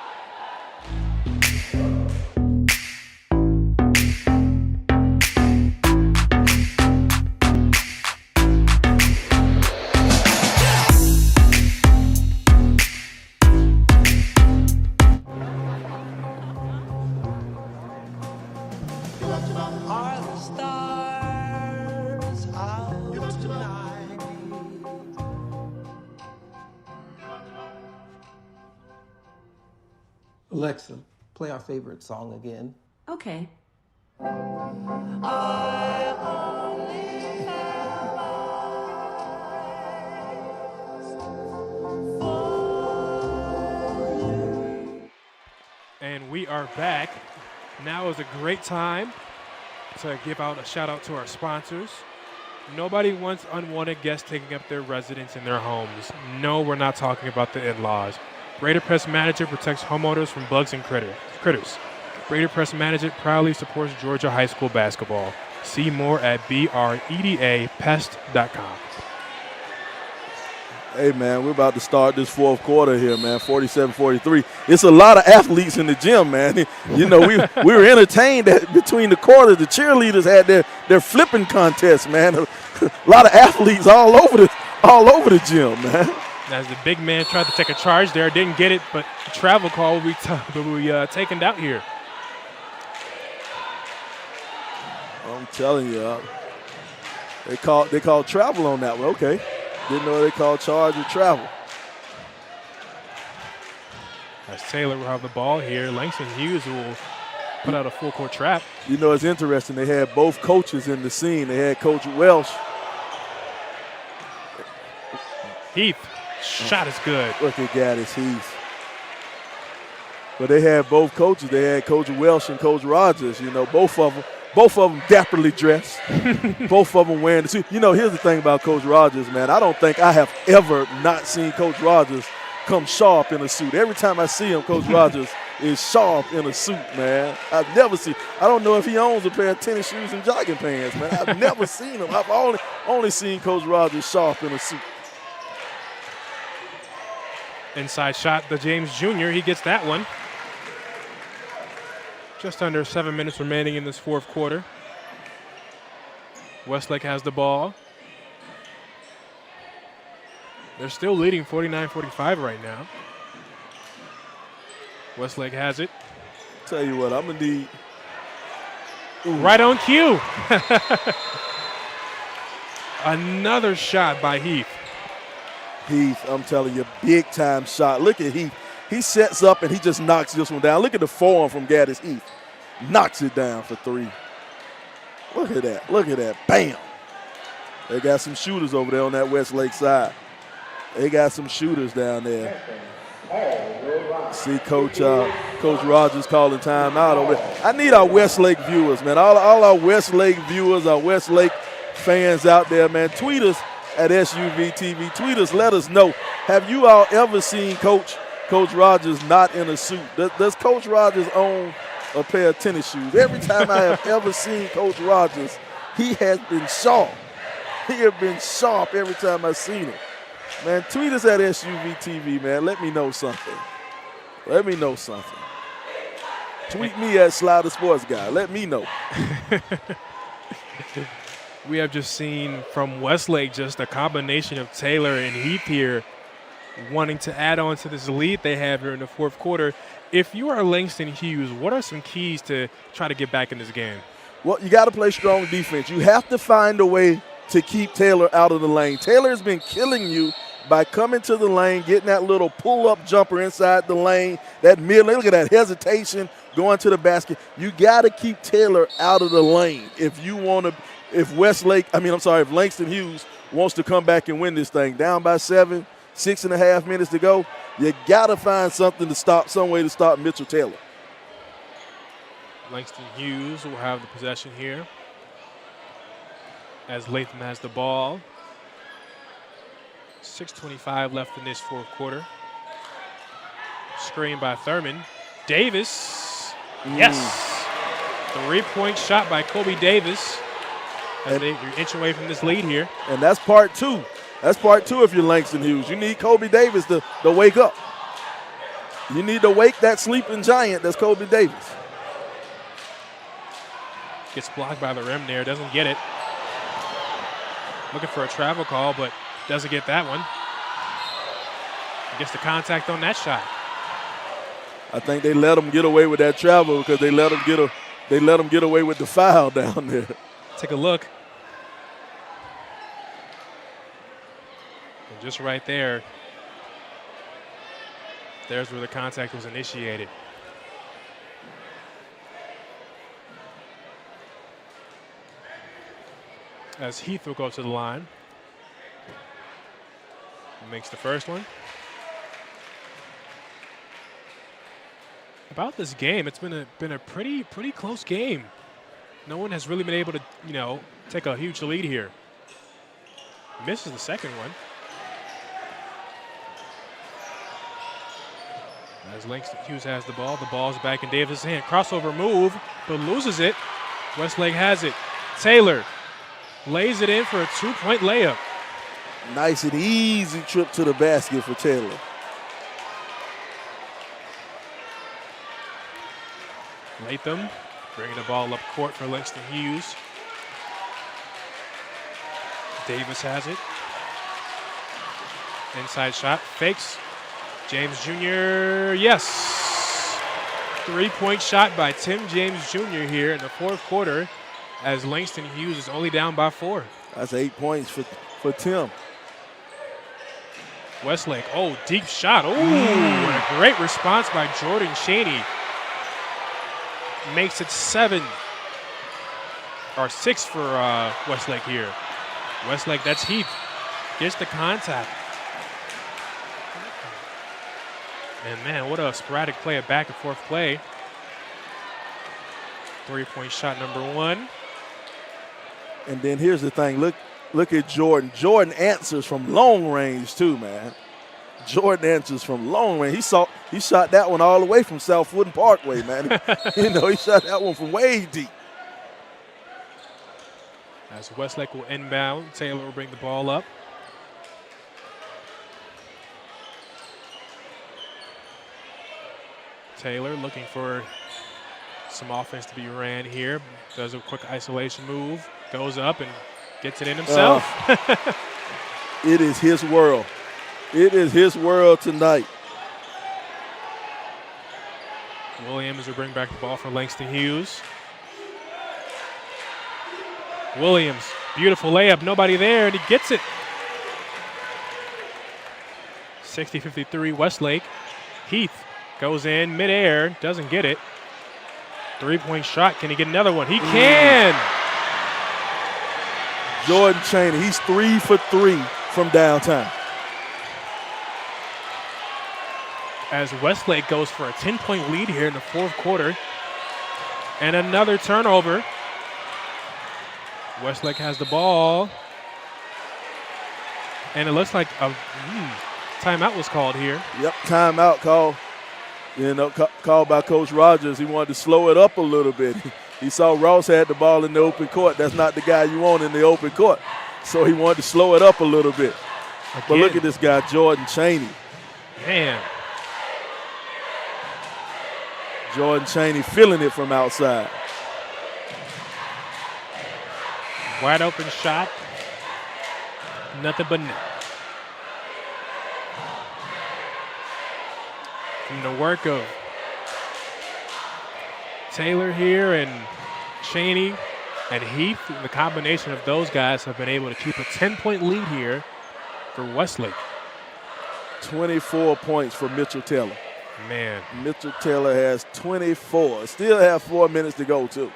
Alexa, play our favorite song again. Okay. And we are back. Now is a great time to give out a shout out to our sponsors. Nobody wants unwanted guests taking up their residence in their homes. No, we're not talking about the in-laws. Raider Pest Management protects homeowners from bugs and critters. Raider Pest Management proudly supports Georgia high school basketball. See more at bredapest.com. Hey, man, we're about to start this fourth quarter here, man, 47-43. It's a lot of athletes in the gym, man. You know, we were entertained between the quarters. The cheerleaders had their flipping contest, man. A lot of athletes all over the gym, man. As the big man tried to take a charge there, didn't get it, but the travel call will be taken out here. I'm telling you, they called travel on that one. Okay. Didn't know they called charge or travel. As Taylor will have the ball here, Langston Hughes will put out a full court trap. You know, it's interesting. They had both coaches in the scene. They had Coach Welsh. Heath, shot is good. Look at Gaddis Heath. But they had both coaches. They had Coach Welsh and Coach Rogers. You know, both of them dapperly dressed. Both of them wearing the suit. You know, here's the thing about Coach Rogers, man. I don't think I have ever not seen Coach Rogers come sharp in a suit. Every time I see him, Coach Rogers is sharp in a suit, man. I've never seen. I don't know if he owns a pair of tennis shoes and jogging pants, man. I've never seen him. I've only seen Coach Rogers sharp in a suit. Inside shot, the James Jr., he gets that one. Just under 7 minutes remaining in this fourth quarter. Westlake has the ball. They're still leading 49-45 right now. Westlake has it. Tell you what, I'm going to need. Right on cue. Another shot by Heath. Heath, I'm telling you, big time shot. Look at Heath. He sets up and he just knocks this one down. Look at the form from Gaddis Heath. Knocks it down for three. Look at that. Look at that. Bam. They got some shooters over there on that Westlake side. They got some shooters down there. See Coach Rogers calling timeout over there. I need our Westlake viewers, man. All our Westlake viewers, our Westlake fans out there, man. Tweet us at SUVtv. Tweet us. Let us know. Have you all ever seen Coach Rogers not in a suit? Does Coach Rogers own a pair of tennis shoes? Every time I have ever seen Coach Rogers, he has been sharp. He has been sharp every time I've seen him. Man, tweet us at SUVtv, man. Let me know something. Let me know something. Tweet me at Slider Sports Guy. Let me know. We have just seen from Westlake just a combination of Taylor and Heath here wanting to add on to this lead they have here in the fourth quarter. If you are Langston Hughes, what are some keys to try to get back in this game? Well, you got to play strong defense. You have to find a way to keep Taylor out of the lane. Taylor has been killing you by coming to the lane, getting that little pull-up jumper inside the lane, that mid, look at that hesitation, going to the basket. You got to keep Taylor out of the lane if Langston Hughes wants to come back and win this thing. Down by 7, 6.5 minutes to go. You got to find some way to stop Mitchell Taylor. Langston Hughes will have the possession here as Latham has the ball. 6:25 left in this fourth quarter. Screen by Thurman. Davis. Yes. 3-point shot by Kobe Davis. As they're inching away from this lead here. And that's part two. That's part two if you're Langston Hughes. You need Kobe Davis to wake up. You need to wake that sleeping giant that's Kobe Davis. Gets blocked by the rim there. Doesn't get it. Looking for a travel call, but doesn't get that one. Gets the contact on that shot. I think they let him get away with that travel because they let him get away with the foul down there. Take a look. And just right there, there's where the contact was initiated. As Heath will go to the line. Makes the first one. About this game, it's been a pretty close game. No one has really been able to, take a huge lead here. Misses the second one. As Langston Hughes has the ball's back in Davis' hand. Crossover move, but loses it. Westlake has it. Taylor lays it in for a 2-point layup. Nice and easy trip to the basket for Taylor. Latham bringing the ball up court for Langston Hughes. Davis has it. Inside shot, fakes. James Jr., yes. 3-point shot by Tim James Jr. here in the fourth quarter as Langston Hughes is only down by 4. That's 8 points for Tim. Westlake, deep shot. And a great response by Jordan Chaney. Makes it 6 for Westlake here. Westlake, that's Heath. Gets the contact. And man, what a sporadic play, a back and forth play. 3-point shot number 1. And then here's the thing, look at Jordan. Jordan answers from long range too, man. Jordan answers from long range. He shot that one all the way from South Woodland Parkway, man. He shot that one from way deep. As Westlake will inbound, Taylor will bring the ball up. Taylor looking for some offense to be ran here. Does a quick isolation move, goes up and gets it in himself. It is his world. It is his world tonight. Williams will bring back the ball for Langston Hughes. Williams, beautiful layup, nobody there, and he gets it. 60-53 Westlake. Heath goes in midair, doesn't get it. 3-point shot, can he get another one? He can! Jordan Chaney, he's 3 for 3 from downtown. As Westlake goes for a 10-point lead here in the fourth quarter. And another turnover. Westlake has the ball. And it looks like a timeout was called here. Yep, timeout called. Called by Coach Rogers. He wanted to slow it up a little bit. He saw Ross had the ball in the open court. That's not the guy you want in the open court. So he wanted to slow it up a little bit. Again. But look at this guy, Jordan Chaney. Man. Jordan Chaney feeling it from outside. Wide open shot. Nothing but net. From the work of Taylor here and Chaney and Heath, the combination of those guys have been able to keep a 10-point lead here for Westlake. 24 points for Mitchell Taylor. Man. Mitchell Taylor has 24. Still have 4 minutes to go, too.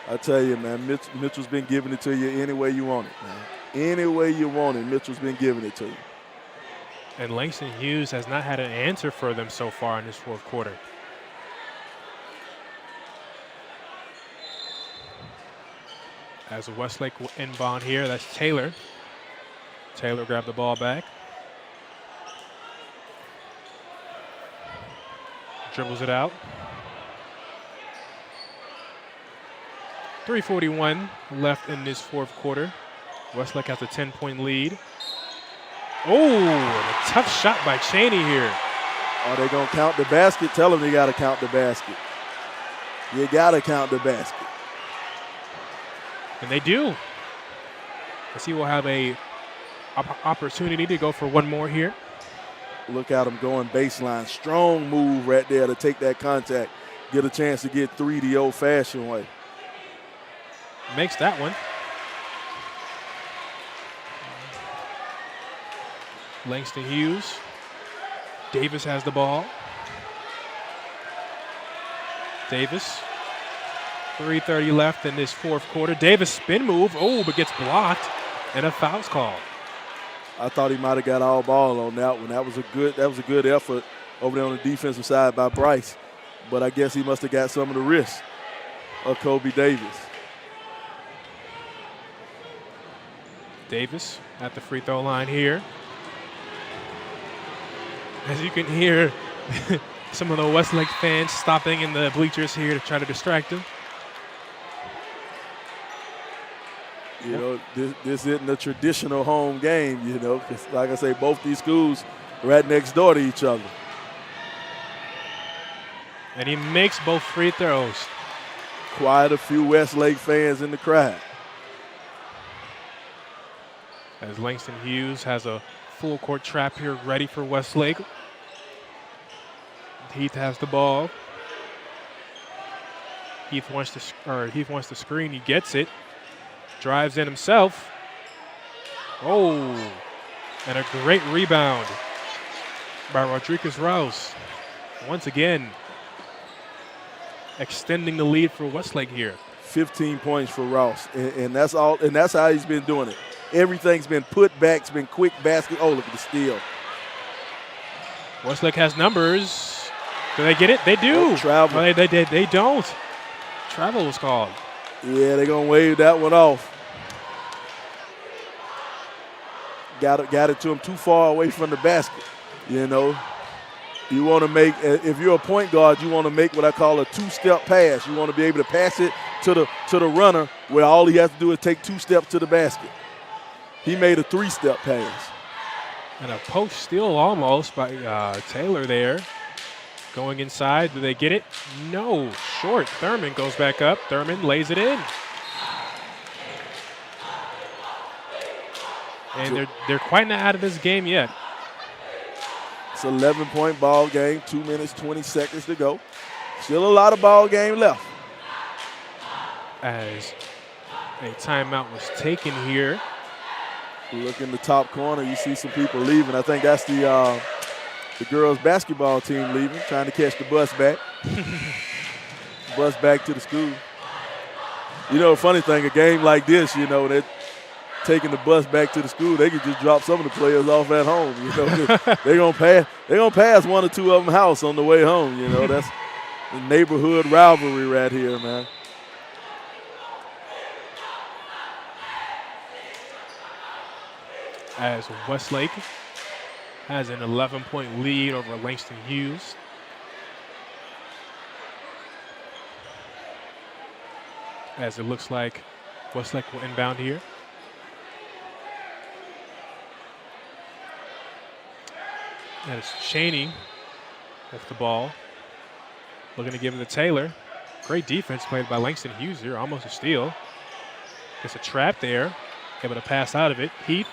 I tell you, man, Mitchell's been giving it to you any way you want it, man. Any way you want it, Mitchell's been giving it to you. And Langston Hughes has not had an answer for them so far in this fourth quarter. As Westlake will inbound here, that's Taylor. Taylor grabbed the ball back. Dribbles it out. 3:41 left in this fourth quarter. Westlake has a 10-point lead. Oh, a tough shot by Chaney here. Are they going to count the basket? Tell them you got to count the basket. You got to count the basket. And they do. Let's see, we'll have a opportunity to go for one more here. Look at him going baseline. Strong move right there to take that contact. Get a chance to get three the old-fashioned way. Makes that one. Langston Hughes. Davis has the ball. Davis. 3:30 left in this fourth quarter. Davis spin move. Oh, but gets blocked, and a foul's called. I thought he might have got all ball on that one. That was a good effort over there on the defensive side by Bryce. But I guess he must have got some of the wrist of Kobe Davis. Davis at the free throw line here. As you can hear, some of the Westlake fans stopping in the bleachers here to try to distract him. You know, this isn't a traditional home game, you know, because like I say, both these schools are right next door to each other. And he makes both free throws. Quite a few Westlake fans in the crowd. As Langston Hughes has a full court trap here ready for Westlake. Heath has the ball. Heath wants to screen. He gets it. Drives in himself. Oh, and a great rebound by Rodriguez-Rouse. Once again, extending the lead for Westlake here. 15 points for Rouse, and that's all. And that's how he's been doing it. Everything's been put back. It's been quick basket. Oh, look at the steal. Westlake has numbers. Do they get it? They do. Oh, travel. No, they don't. Travel was called. Yeah, they're going to wave that one off. Got it to him too far away from the basket. You know, you want to make, if you're a point guard, you want to make what I call a two-step pass. You want to be able to pass it to the runner where all he has to do is take 2 steps to the basket. He made a 3-step pass. And a post steal almost by Taylor there. Going inside, do they get it? No, short. Thurman goes back up. Thurman lays it in. And they're quite not out of this game yet. It's an 11-point ball game, 2 minutes, 20 seconds to go. Still a lot of ball game left. As a timeout was taken here. Look in the top corner, you see some people leaving. I think that's the girls' basketball team leaving, trying to catch the bus back. Bus back to the school. You know, funny thing, a game like this, you know, they're taking the bus back to the school. They could just drop some of the players off at home. You know, they're gonna pass 1 or 2 of them house on the way home. You know, that's the neighborhood rivalry right here, man. As Westlake has an 11-point lead over Langston Hughes. As it looks like Westlake will inbound here. That is Chaney with the ball. Looking to give it to Taylor. Great defense played by Langston Hughes here, almost a steal. Gets a trap there, able to pass out of it. Heath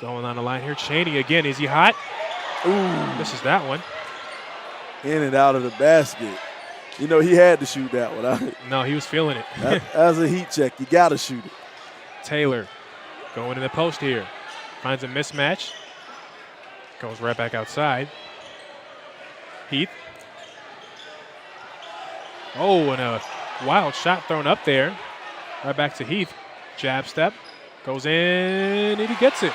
going on the line here. Chaney again, is he hot? Ooh, misses that one. In and out of the basket. You know, he had to shoot that one. No, he was feeling it. As a heat check, you got to shoot it. Taylor going in the post here. Finds a mismatch. Goes right back outside. Heath. Oh, and a wild shot thrown up there. Right back to Heath. Jab step. Goes in, and he gets it.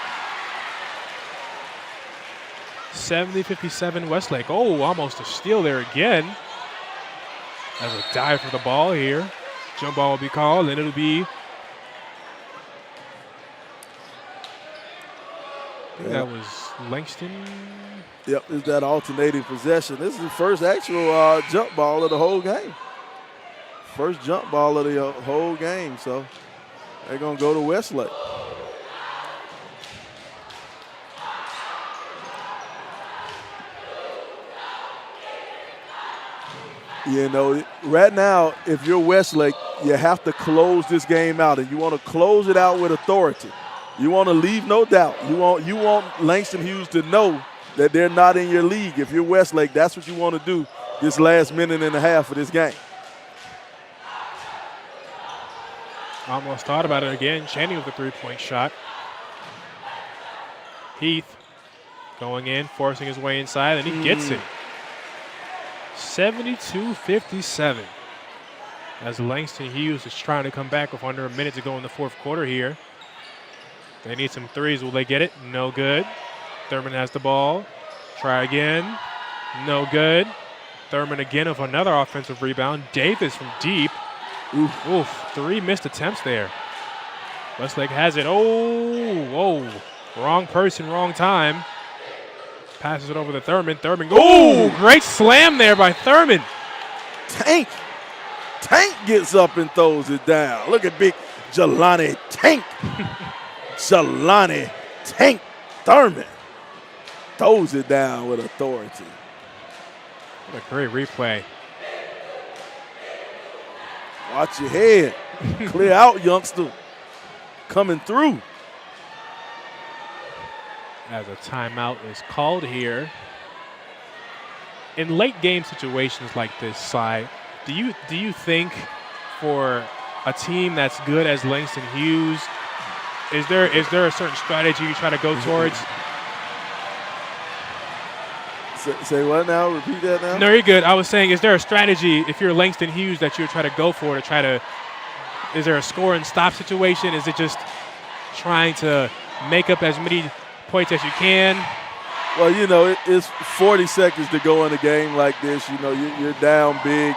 70-57 Westlake. Oh, almost a steal there again. As a dive for the ball here. Jump ball will be called, and it'll be. That was Langston. Yep, it's that alternating possession. This is the first actual jump ball of the whole game. First jump ball of the whole game, so they're going to go to Westlake. You know, right now, if you're Westlake, you have to close this game out, and you want to close it out with authority. You want to leave no doubt. You want Langston Hughes to know that they're not in your league. If you're Westlake, that's what you want to do this last minute and a half of this game. Almost thought about it again. Channing with a three-point shot. Heath going in, forcing his way inside, and he gets it. 72-57. As Langston Hughes is trying to come back with under a minute to go in the fourth quarter here. They need some threes. Will they get it? No good. Thurman has the ball. Try again. No good. Thurman again with another offensive rebound. Davis from deep. Oof. 3 missed attempts there. Westlake has it. Oh, whoa. Wrong person, wrong time. Passes it over to Thurman. Thurman. Oh, great slam there by Thurman. Tank gets up and throws it down. Look at big Jelani Tank. Jelani Tank Thurman throws it down with authority. What a great replay. Watch your head. Clear out, youngster. Coming through. As a timeout is called here. In late game situations like this, Cy, do you think for a team that's good as Langston Hughes, is there a certain strategy you try to go towards? Say what now? Repeat that now? No, you're good. I was saying, is there a strategy if you're Langston Hughes that you would try to go for is there a score and stop situation? Is it just trying to make up as many points as you can? Well, you know, it's 40 seconds to go in a game like this. You know, you're down big.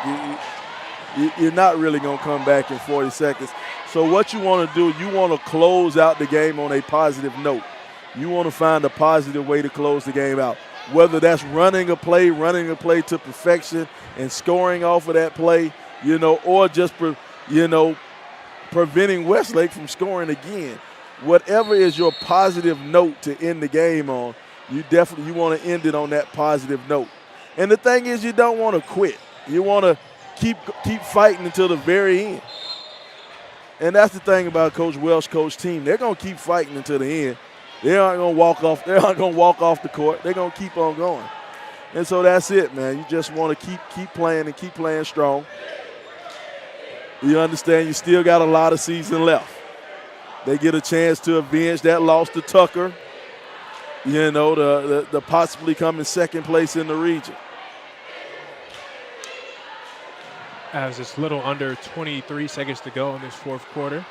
You're not really going to come back in 40 seconds. So what you want to do, you want to close out the game on a positive note. You want to find a positive way to close the game out, whether that's running a play to perfection and scoring off of that play, you know, or just, preventing Westlake from scoring again. Whatever is your positive note to end the game on, you want to end it on that positive note. And the thing is, you don't want to quit. You want to keep fighting until the very end. And that's the thing about Coach Welsh' coach team. They're going to keep fighting until the end. They aren't going to walk off. They're not going to walk off the court. They're going to keep on going. And so that's it, man. You just want to keep playing and keep playing strong. You understand you still got a lot of season left. They get a chance to avenge that loss to Tucker. You know, the possibly coming second place in the region. As it's little under 23 seconds to go in this fourth quarter.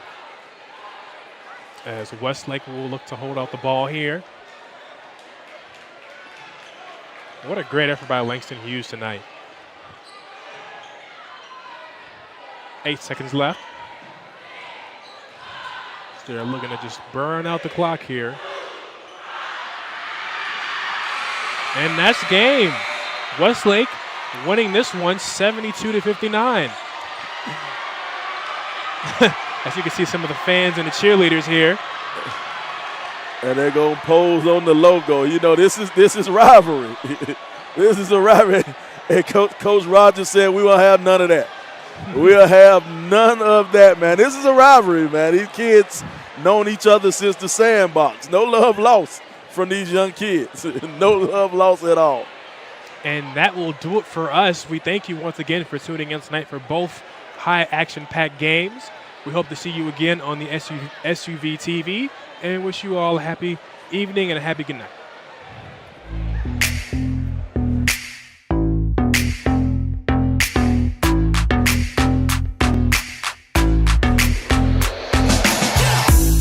As Westlake will look to hold out the ball here. What a great effort by Langston Hughes tonight. 8 seconds left. So they're looking to just burn out the clock here. And that's game. Westlake winning this one 72-59. As you can see some of the fans and the cheerleaders here. And they're going to pose on the logo. You know, this is rivalry. This is a rivalry. And Coach Rogers said we won't have none of that. We'll have none of that, man. This is a rivalry, man. These kids known each other since the sandbox. No love lost from these young kids. No love lost at all. And that will do it for us. We thank you once again for tuning in tonight for both high action-packed games. We hope to see you again on the SUV TV and wish you all a happy evening and a happy good night.